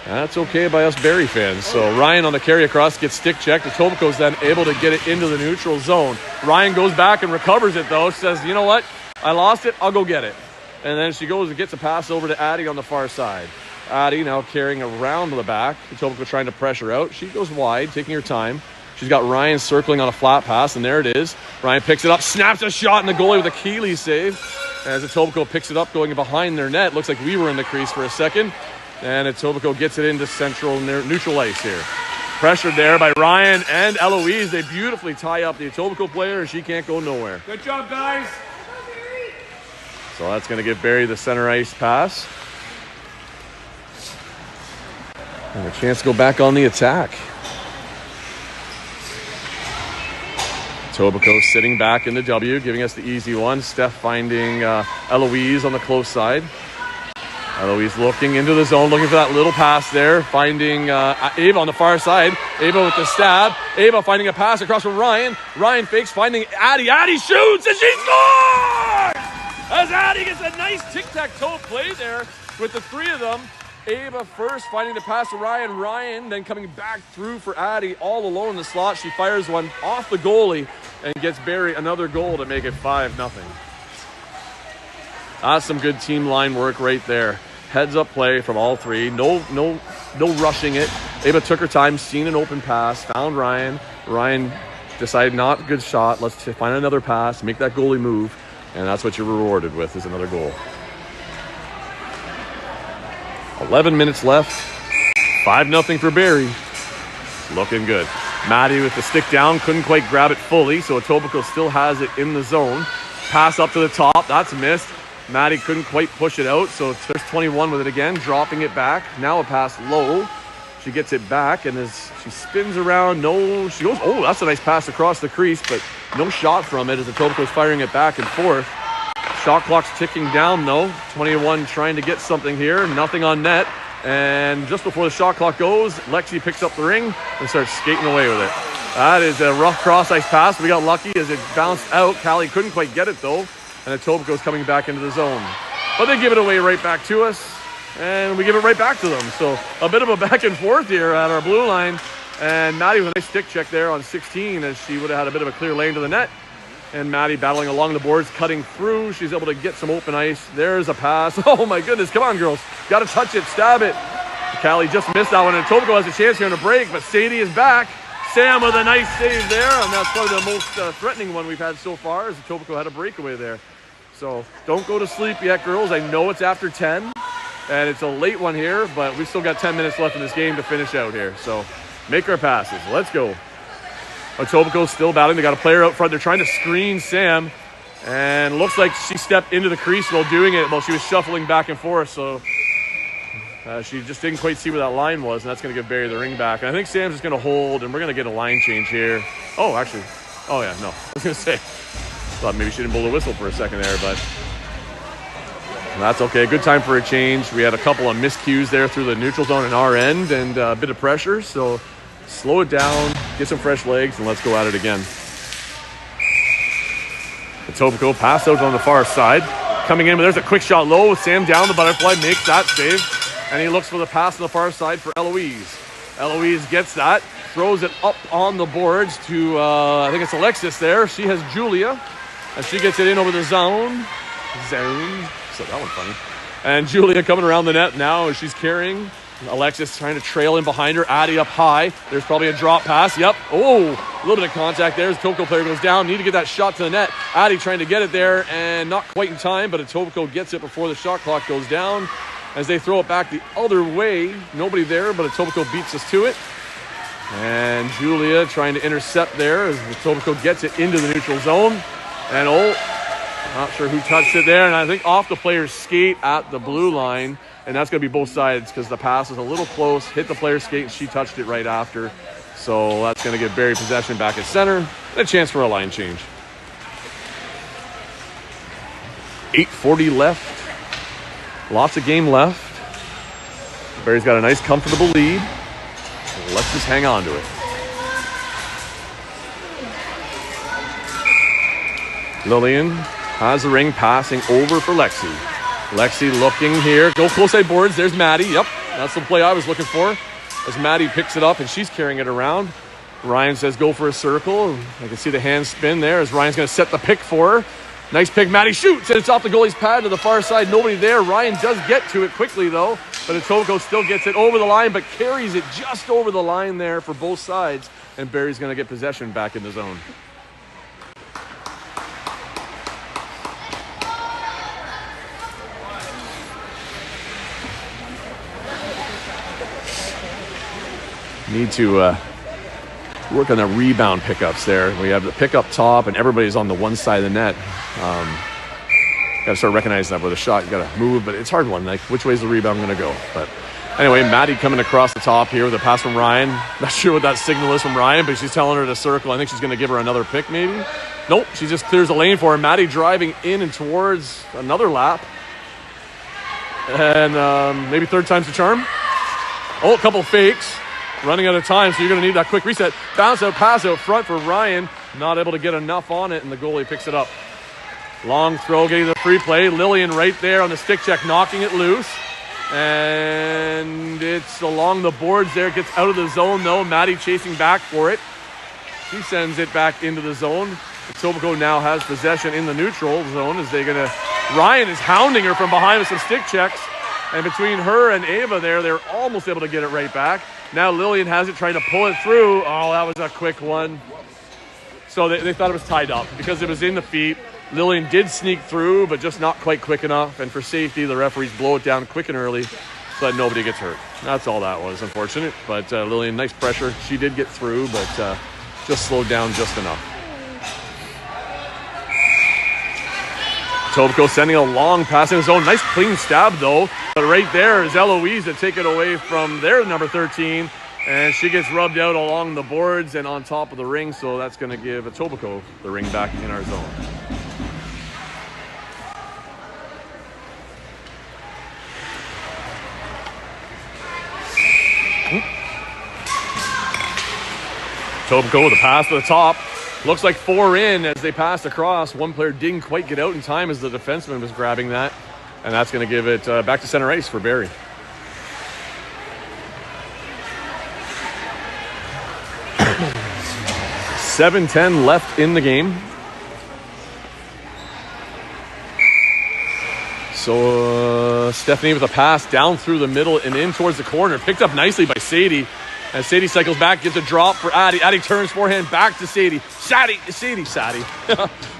That's okay by us Barrie fans. So Ryan on the carry across gets stick checked. Etobicoke's then able to get it into the neutral zone. Ryan goes back and recovers it though. Says, you know what? I lost it. I'll go get it. And then she goes and gets a pass over to Addie on the far side. Addie now carrying around the back. Etobicoke trying to pressure out. She goes wide, taking her time. She's got Ryan circling on a flat pass, and there it is. Ryan picks it up, snaps a shot, and the goalie with a Keeley save. As Etobicoke picks it up going behind their net. Looks like we were in the crease for a second. And Etobicoke gets it into central neutral ice here. Pressured there by Ryan and Eloise. They beautifully tie up the Etobicoke player, and she can't go nowhere. Good job, guys. So that's going to give Barrie the center ice pass. And a chance to go back on the attack. Etobicoke sitting back in the W, giving us the easy one. Steph finding Eloise on the close side. Eloise looking into the zone, looking for that little pass there. Finding Ava on the far side. Ava with the stab. Ava finding a pass across from Ryan. Ryan fakes, finding Addie. Addie shoots, and she scores! As Addie gets a nice tic-tac-toe play there with the three of them. Ava first finding the pass to Ryan. Ryan then coming back through for Addie all alone in the slot. She fires one off the goalie and gets Barrie another goal to make it 5-0. That's some good team line work right there. Heads up play from all three. No rushing it. Ava took her time, seen an open pass, found Ryan. Ryan decided not good shot. Let's find another pass, make that goalie move, and that's what you're rewarded with is another goal. 11 minutes left. 5-0 for Barrie. Looking good. Maddie with the stick down. Couldn't quite grab it fully, so Etobicoke still has it in the zone. Pass up to the top. That's missed. Maddie couldn't quite push it out, so there's 21 with it again, dropping it back. Now a pass low. She gets it back, and as she spins around, she goes, oh, that's a nice pass across the crease, but no shot from it as Etobicoke's firing it back and forth. Shot clock's ticking down though. 21 trying to get something here. Nothing on net. And just before the shot clock goes, Lexi picks up the ring and starts skating away with it. That is a rough cross-ice pass. We got lucky as it bounced out. Callie couldn't quite get it though. And Etobicoke's coming back into the zone. But they give it away right back to us. And we give it right back to them. So a bit of a back and forth here at our blue line. And Maddie with a nice stick check there on 16 as she would have had a bit of a clear lane to the net. And Maddie battling along the boards, cutting through. She's able to get some open ice. There's a pass. Oh my goodness, come on girls. Got to touch it, stab it. Callie just missed that one, and Etobicoke has a chance here on a break, but Sadie is back. Sam with a nice save there, and that's probably the most threatening one we've had so far, as Etobicoke had a breakaway there. So don't go to sleep yet, girls. I know it's after 10, and it's a late one here, but we've still got 10 minutes left in this game to finish out here. So make our passes. Let's go. Etobicoke still battling. They got a player out front. They're trying to screen Sam, and looks like she stepped into the crease while doing it while she was shuffling back and forth. So she just didn't quite see where that line was, and that's going to give Barrie the ring back. And I think Sam's just going to hold, and we're going to get a line change here. Oh, actually. Oh, yeah, no. I was going to say. Thought maybe she didn't blow the whistle for a second there, but that's okay. Good time for a change. We had a couple of miscues there through the neutral zone in our end and a bit of pressure. So slow it down, get some fresh legs, and let's go at it again. Etobicoke pass out on the far side. Coming in, but there's a quick shot low with Sam down the butterfly, makes that save. And he looks for the pass on the far side for Eloise. Eloise gets that, throws it up on the boards to, I think it's Alexis there. She has Julia, and she gets it in over the zone. So that one funny. And Julia coming around the net now as she's carrying. Alexis trying to trail in behind her. Addie up high. There's probably a drop pass. Yep. Oh, a little bit of contact there as Etobicoke player goes down. Need to get that shot to the net. Addie trying to get it there and not quite in time, but Etobicoke gets it before the shot clock goes down. As they throw it back the other way. Nobody there, but Etobicoke beats us to it. And Julia trying to intercept there as Etobicoke gets it into the neutral zone. And not sure who touched it there. And I think off the player's skate at the blue line. And that's going to be both sides because the pass was a little close, hit the player's skate, and she touched it right after. So that's going to give Barrie possession back at center and a chance for a line change. 8:40 left. Lots of game left. Barrie's got a nice, comfortable lead. Let's just hang on to it. Lillian has the ring, passing over for Lexi. Lexi looking here. Go close side boards. There's Maddie. Yep, that's the play I was looking for. As Maddie picks it up and she's carrying it around. Ryan says go for a circle. I can see the hand spin there as Ryan's going to set the pick for her. Nice pick. Maddie shoots, and it's off the goalie's pad to the far side. Nobody there. Ryan does get to it quickly, though. But Etobicoke still gets it over the line, but carries it just over the line there for both sides. And Barrie's going to get possession back in the zone. Need to work on the rebound pickups there. We have the pickup top, and everybody's on the one side of the net. Got to start recognizing that with a shot. You got to move, but it's a hard one. Like, which way is the rebound going to go? But anyway, Maddie coming across the top here with a pass from Ryan. Not sure what that signal is from Ryan, but she's telling her to circle. I think she's going to give her another pick, maybe. Nope, she just clears the lane for her. Maddie driving in and towards another lap. And maybe third time's the charm. Oh, a couple fakes. Running out of time, so you're going to need that quick reset. Bounce out, pass out front for Ryan. Not able to get enough on it, and the goalie picks it up. Long throw, getting the free play. Lillian right there on the stick check, knocking it loose. And it's along the boards there. It gets out of the zone, though. Maddie chasing back for it. She sends it back into the zone. Etobicoke now has possession in the neutral zone as they're going to... Ryan is hounding her from behind with some stick checks. And between her and Ava there, they're almost able to get it right back. Now Lillian has it, trying to pull it through. Oh, that was a quick one. So they thought it was tied up because it was in the feet. Lillian did sneak through, but just not quite quick enough. And for safety, the referees blow it down quick and early so that nobody gets hurt. That's all that was, unfortunate. But Lillian, nice pressure. She did get through, but just slowed down just enough. Etobicoke sending a long pass in his own. Nice clean stab, though. But right there is Eloise to take it away from their number 13. And she gets rubbed out along the boards and on top of the ring. So that's going to give Etobicoke the ring back in our zone. Etobicoke with a pass to the top. Looks like 4 in as they passed across. One player didn't quite get out in time as the defenseman was grabbing that. And that's going to give it back to center ice for Barrie. .7:10 left in the game. So Stephanie with a pass down through the middle and in towards the corner. Picked up nicely by Sadie. As Sadie cycles back, gets a drop for Addie. Addie turns forehand back to Sadie. Sadie.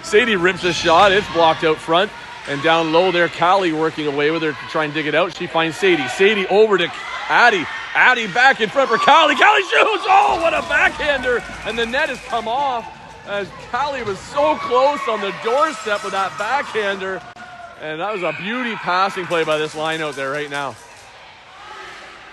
Sadie rips a shot. It's blocked out front. And down low there, Callie working away with her to try and dig it out. She finds Sadie. Sadie over to Addie. Addie back in front for Callie. Callie shoots. Oh, what a backhander. And the net has come off as Callie was so close on the doorstep with that backhander. And that was a beauty passing play by this line out there right now.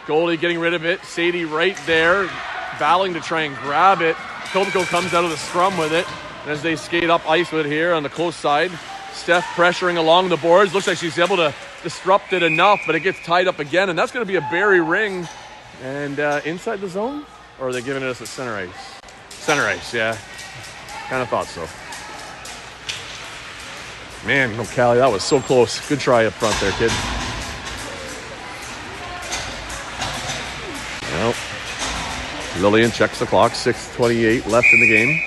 Goalie getting rid of it. Sadie right there, battling to try and grab it. Etobicoke comes out of the scrum with it. And as they skate up ice with it here on the close side, Steph pressuring along the boards. Looks like she's able to disrupt it enough, but it gets tied up again. And that's going to be a Barrie ring. And inside the zone? Or are they giving it us at center ice? Center ice, yeah. Kind of thought so. Man, no, Callie, that was so close. Good try up front there, kid. Lillian checks the clock. 6:28 left in the game.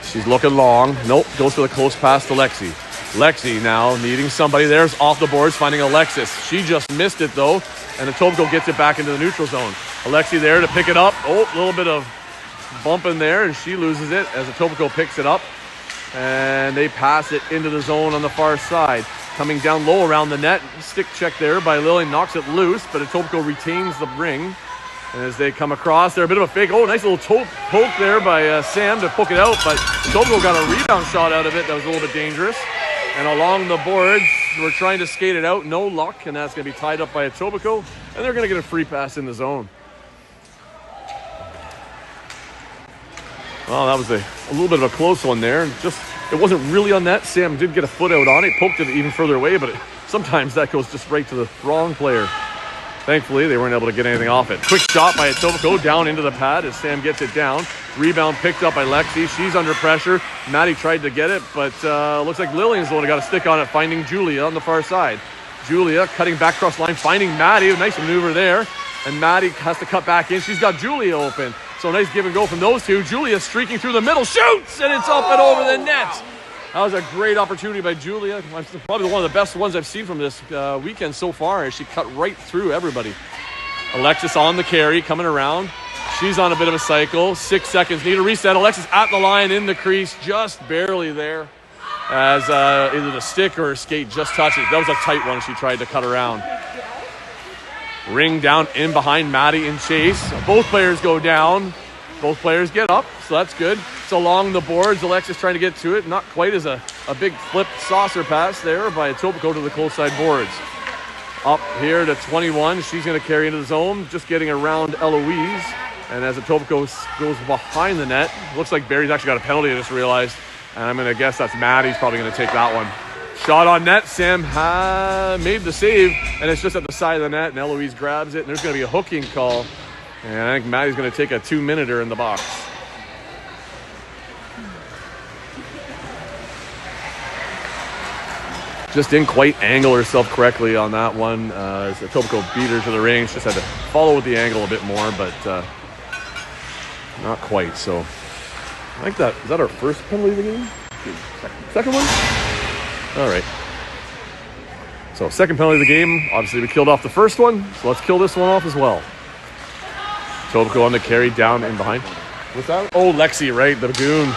She's looking long. Nope, goes for the close pass to Lexi. Lexi now needing somebody. There's off the boards, finding Alexis. She just missed it, though, and Etobicoke gets it back into the neutral zone. Alexi there to pick it up. Oh, a little bit of bump in there, and she loses it as Etobicoke picks it up. And they pass it into the zone on the far side. Coming down low around the net. Stick check there by Lillian, knocks it loose, but Etobicoke retains the ring. And as they come across, they're a bit of a fake. Oh, nice little poke there by Sam to poke it out, but Etobicoke got a rebound shot out of it that was a little bit dangerous. And along the boards, we're trying to skate it out. No luck, and that's going to be tied up by Etobicoke. And they're going to get a free pass in the zone. Well, that was a little bit of a close one there. It wasn't really on net. Sam did get a foot out on it, poked it even further away, but sometimes that goes just right to the wrong player. Thankfully, they weren't able to get anything off it. Quick shot by Etobicoke down into the pad as Sam gets it down. Rebound picked up by Lexi. She's under pressure. Maddie tried to get it, but looks like Lillian's the one who got a stick on it, finding Julia on the far side. Julia cutting back across line, finding Maddie. A nice maneuver there. And Maddie has to cut back in. She's got Julia open. So nice give and go from those two. Julia streaking through the middle, shoots, and it's up and over the net. That was a great opportunity by Julia. Probably one of the best ones I've seen from this weekend so far, as she cut right through everybody. Alexis on the carry, coming around. She's on a bit of a cycle. 6 seconds, need a reset. Alexis at the line, in the crease, just barely there, as either the stick or her skate just touches. That was a tight one. She tried to cut around. Ring down in behind Maddie and Chase. Both players go down. Both players get up, so that's good. It's along the boards. Alexis trying to get to it. Not quite as a big flip saucer pass there by Etobicoke to the close side boards. Up here to 21. She's going to carry into the zone, just getting around Eloise. And as Etobicoke goes behind the net, looks like Barrie's actually got a penalty, I just realized. And I'm going to guess that's Maddie's probably going to take that one. Shot on net. Sam made the save, and it's just at the side of the net, and Eloise grabs it, and there's going to be a hooking call. And I think Maddie's going to take a 2-minuter in the box. Just didn't quite angle herself correctly on that one. As Etobicoke beat her to the ring. She just had to follow with the angle a bit more, but not quite. So I think is that our first penalty of the game? Second one? All right. So second penalty of the game. Obviously we killed off the first one, so let's kill this one off as well. Etobicoke on the carry down in behind. What's that? Oh, Lexi, right? The goon.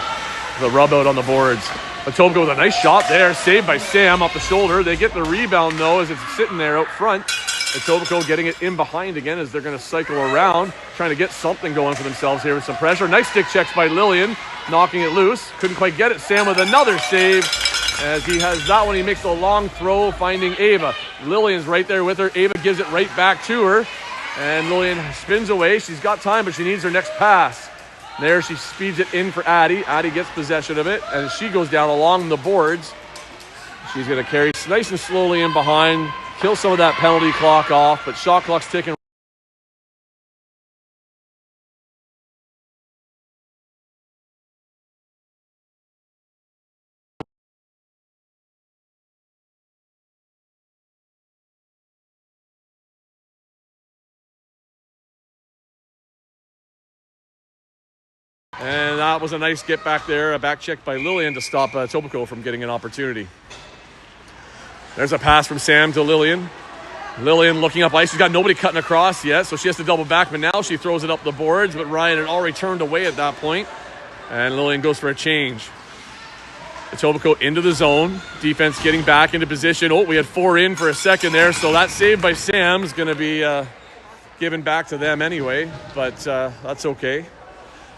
The rub out on the boards. Etobicoke with a nice shot there. Saved by Sam off the shoulder. They get the rebound, though, as it's sitting there out front. Etobicoke getting it in behind again as they're going to cycle around, trying to get something going for themselves here with some pressure. Nice stick checks by Lillian, knocking it loose. Couldn't quite get it. Sam with another save. As he has that one, he makes a long throw, finding Ava. Lillian's right there with her. Ava gives it right back to her. And Lillian spins away. She's got time, but she needs her next pass. There she speeds it in for Addie. Addie gets possession of it, and she goes down along the boards. She's going to carry nice and slowly in behind, kill some of that penalty clock off, but shot clock's ticking. And that was a nice get back there, a back check by Lillian to stop Etobicoke from getting an opportunity. There's a pass from Sam to Lillian. Lillian looking up ice. She's got nobody cutting across yet, so she has to double back, but now she throws it up the boards, but Ryan had already turned away at that point, and Lillian goes for a change. Etobicoke into the zone. Defense getting back into position. Oh, we had 4 in for a second there, so that save by Sam is going to be given back to them anyway, but that's okay.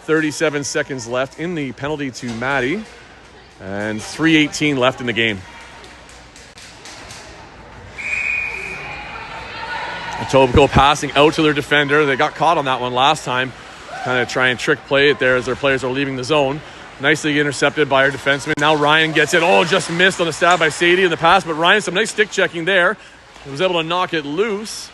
37 seconds left in the penalty to Maddie, and 3:18 left in the game. Etobicoke passing out to their defender. They got caught on that one last time. Kind of try and trick play it there as their players are leaving the zone. Nicely intercepted by our defenseman. Now Ryan gets it. Oh, just missed on the stab by Sadie in the pass, but Ryan, some nice stick checking there. He was able to knock it loose,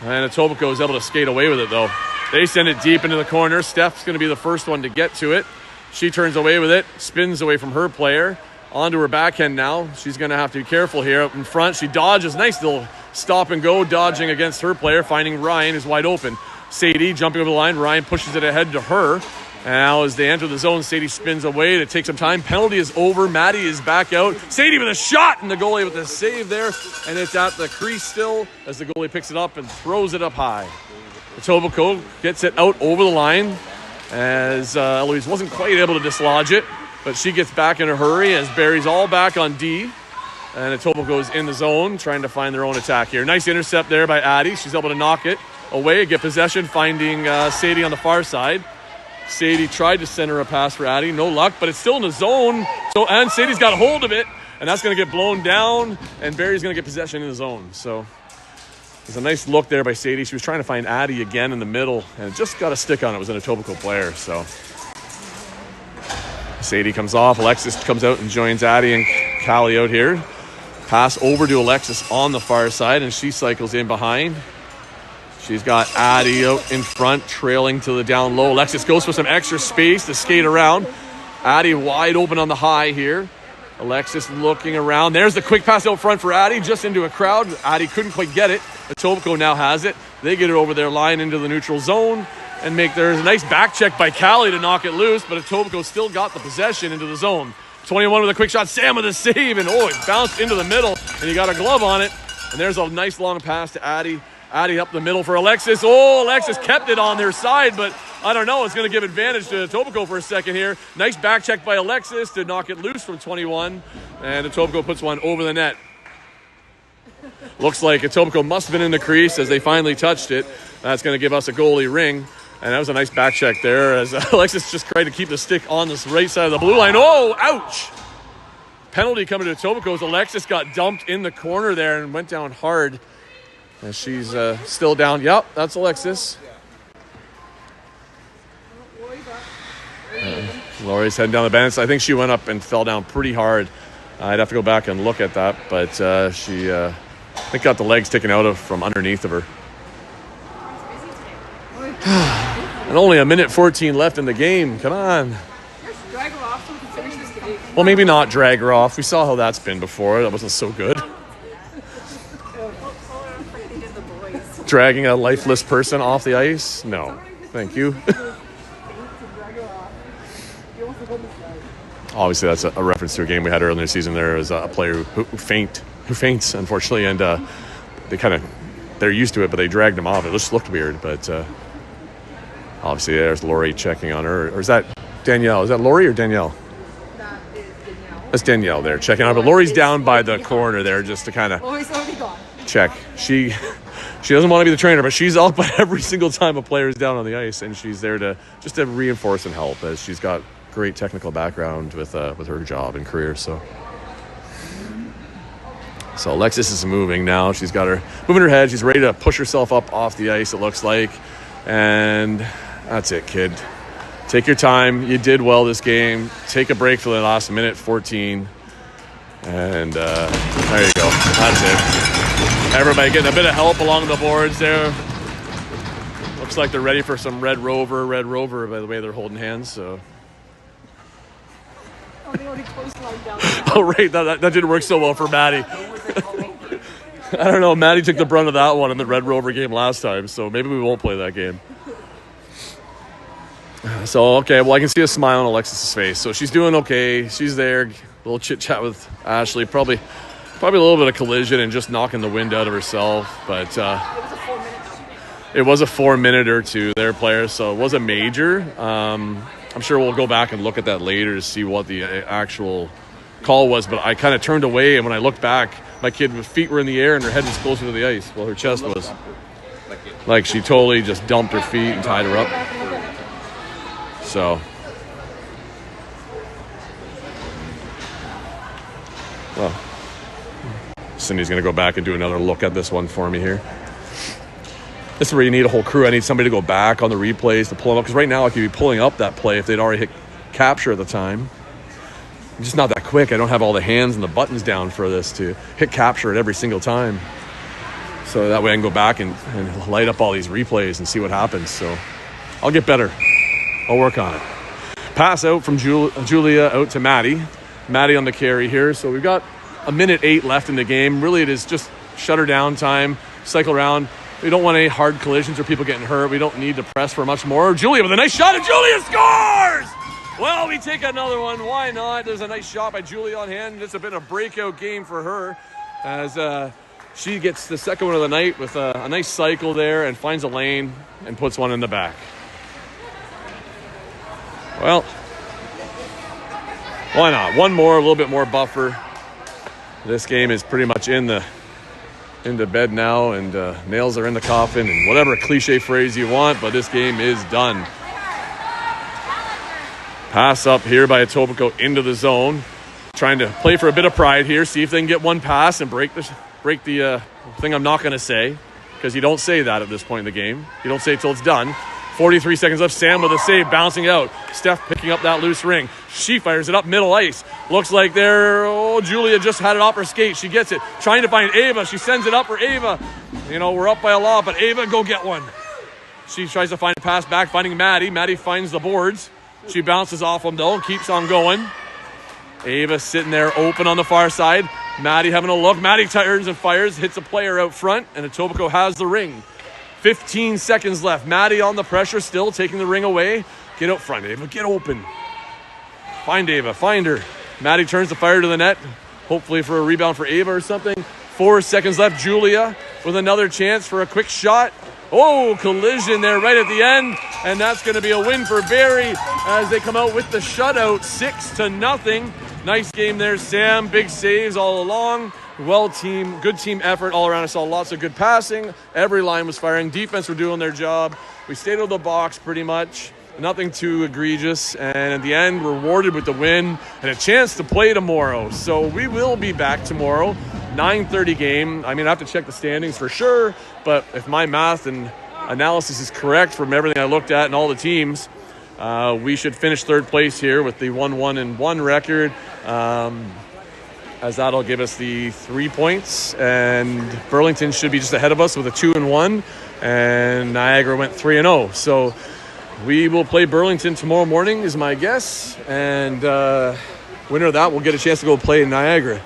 and Etobicoke was able to skate away with it, though. They send it deep into the corner. Steph's going to be the first one to get to it. She turns away with it, spins away from her player. Onto her backhand now. She's going to have to be careful here. Up in front, she dodges. Nice little stop and go, dodging against her player, finding Ryan, who's wide open. Sadie jumping over the line. Ryan pushes it ahead to her. And now as they enter the zone, Sadie spins away to take some time. Penalty is over. Maddie is back out. Sadie with a shot, and the goalie with a save there. And it's at the crease still as the goalie picks it up and throws it up high. Etobicoke gets it out over the line as Eloise wasn't quite able to dislodge it. But she gets back in a hurry as Barrie's all back on D. And Etobicoke goes in the zone, trying to find their own attack here. Nice intercept there by Addie. She's able to knock it away, get possession, finding Sadie on the far side. Sadie tried to center a pass for Addie. No luck, but it's still in the zone. And Sadie's got a hold of it, and that's going to get blown down, and Barrie's going to get possession in the zone. So there's a nice look there by Sadie. She was trying to find Addie again in the middle, and just got a stick on it. It was an Etobicoke player, so... Sadie comes off. Alexis comes out and joins Addie and Callie out here. Pass over to Alexis on the far side, and she cycles in behind. She's got Addie out in front, trailing to the down low. Alexis goes for some extra space to skate around. Addie wide open on the high here. Alexis looking around. There's the quick pass out front for Addie, just into a crowd. Addie couldn't quite get it. Etobicoke now has it. They get it over their line into the neutral zone. And there's a nice back check by Callie to knock it loose, but Etobicoke still got the possession into the zone. 21 with a quick shot, Sam with a save, and it bounced into the middle, and he got a glove on it. And there's a nice long pass to Addie. Addie up the middle for Alexis. Alexis kept it on their side, but I don't know. It's going to give advantage to Etobicoke for a second here. Nice back check by Alexis to knock it loose from 21, and Etobicoke puts one over the net. Looks like Etobicoke must have been in the crease as they finally touched it. That's going to give us a goalie ring. And that was a nice back check there as Alexis just tried to keep the stick on this right side of the blue line. Ouch! Penalty coming to Etobicoke as Alexis got dumped in the corner there and went down hard. And she's still down. Yep, that's Alexis. Laurie's heading down the bench. I think she went up and fell down pretty hard. I'd have to go back and look at that. But she, I think, got the legs taken out from underneath of her. And only a minute 14 left in the game. Come on. Just drag her off so we can finish this game. Well, maybe not drag her off. We saw how that's been before. That wasn't so good. Dragging a lifeless person off the ice? No. Thank you. Obviously, that's a reference to a game we had earlier in the season. There was a player who faints, unfortunately, and they're used to it, but they dragged him off. It just looked weird, but obviously there's Laurie checking on her. Or is that Danielle? Is that Laurie or Danielle? That is Danielle. That's Danielle there checking on her. But Laurie's down by the corner there just to kind of Laurie's already gone. check. She doesn't want to be the trainer, but she's up every single time a player is down on the ice, and she's there to reinforce and help, as she's got great technical background with her job and career. So Alexis is moving now. She's got her moving her head. She's ready to push herself up off the ice, it looks like. And that's it, kid. Take your time. You did well this game. Take a break for the last minute 14. And there you go. That's it. Everybody getting a bit of help along the boards there. Looks like they're ready for some Red Rover by the way they're holding hands. So. Oh, they already coastline down. Oh, right. That didn't work so well for Maddie. I don't know. Maddie took the brunt of that one in the Red Rover game last time, so maybe we won't play that game. So, okay, well, I can see a smile on Alexis' face. So she's doing okay. She's there. A little chit-chat with Ashley. Probably a little bit of collision and just knocking the wind out of herself. But it was a 4-minute or two there, players, so it was a major. I'm sure we'll go back and look at that later to see what the actual call was, but I kind of turned away, and when I looked back, my kid's feet were in the air and her head was closer to the ice. Well, her chest was. Like she totally just dumped her feet and tied her up. So. Well, Cindy's going to go back and do another look at this one for me here. This is where you need a whole crew. I need somebody to go back on the replays to pull them up, because right now I could be pulling up that play if they'd already hit capture at the time. I'm just not that quick. I don't have all the hands and the buttons down for this to hit capture at every single time. So that way I can go back and light up all these replays and see what happens. So I'll get better. I'll work on it. Pass out from Julia out to Maddie. Maddie on the carry here. So we've got a minute 8 left in the game. Really, it is just shut her down time, cycle around. We don't want any hard collisions or people getting hurt. We don't need to press for much more. Julia with a nice shot, and Julia scores! Well, we take another one. Why not? There's a nice shot by Julia on hand. It's been a breakout game for her as she gets the second one of the night with a nice cycle there and finds a lane and puts one in the back. Well, why not? One more, a little bit more buffer. This game is pretty much into bed now, and nails are in the coffin, and whatever cliche phrase you want, but this game is done. Pass up here by Etobicoke into the zone. Trying to play for a bit of pride here, see if they can get one pass and break the thing I'm not going to say, because you don't say that at this point in the game. You don't say it till it's done. 43 seconds left. Sam with a save, bouncing out. Steph picking up that loose ring. She fires it up middle ice. Looks like Julia just had it off her skate. She gets it. Trying to find Ava. She sends it up for Ava. You know, we're up by a lot, but Ava, go get one. She tries to find a pass back, finding Maddie. Maddie finds the boards. She bounces off them, though, and keeps on going. Ava sitting there open on the far side. Maddie having a look. Maddie turns and fires, hits a player out front, and Etobicoke has the ring. 15 seconds left. Maddie on the pressure still, taking the ring away. Get out front, Ava. Get open. Find Ava. Find her. Maddie turns the fire to the net, hopefully for a rebound for Ava or something. 4 seconds left. Julia with another chance for a quick shot. Oh, collision there right at the end. And that's going to be a win for Barrie as they come out with the shutout, 6-0. Nice game there, Sam. Big saves all along. Good team effort all around. I saw lots of good passing. Every line was firing. Defense were doing their job. We stayed out of the box pretty much. Nothing too egregious. And at the end, rewarded with the win and a chance to play tomorrow. So we will be back tomorrow. 9:30 game. I mean, I have to check the standings for sure. But if my math and analysis is correct from everything I looked at and all the teams, we should finish third place here with the 1-1-1 record. As that'll give us the 3 points, and Burlington should be just ahead of us with a 2-1, and Niagara went 3-0. So we will play Burlington tomorrow morning is my guess, and winner of that will get a chance to go play in Niagara.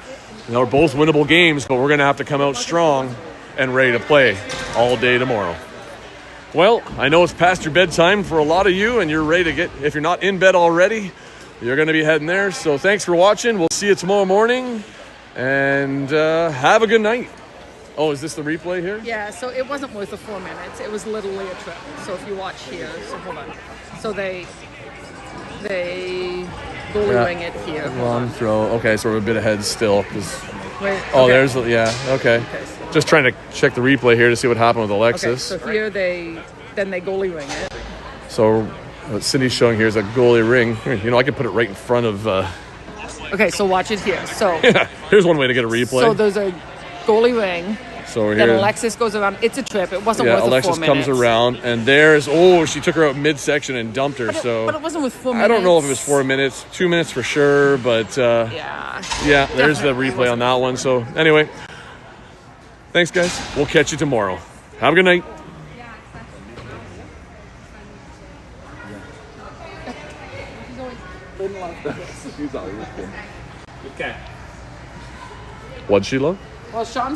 They're both winnable games, but we're going to have to come out strong and ready to play all day tomorrow. Well, I know it's past your bedtime for a lot of you, and you're ready to get, if you're not in bed already, you're going to be heading there. So thanks for watching. We'll see you tomorrow morning, and have a good night. Oh, is this the replay here? Yeah, so it wasn't worth the 4 minutes. It was literally a trip. So if you watch here, so hold on. So they goalie wing it here. Long throw. Okay, so we're a bit ahead still. Wait, oh, okay. there's, yeah, okay. So, just trying to check the replay here to see what happened with Alexis. Okay, so here they goalie wing it. So what Cindy's showing here is a goalie ring. You know, I could put it right in front of... Okay, so watch it here. So yeah, here's one way to get a replay. So there's a goalie ring. So we're then here. Alexis goes around. It's a trip. It wasn't worth the 4 minutes. Alexis comes around, and she took her out mid-section and dumped her. But it wasn't with 4 minutes. I don't know if it was 4 minutes, 2 minutes for sure, but yeah, there's the replay on that one. So anyway, thanks guys. We'll catch you tomorrow. Have a good night. She's always good. Okay. What'd she love? Well, Sean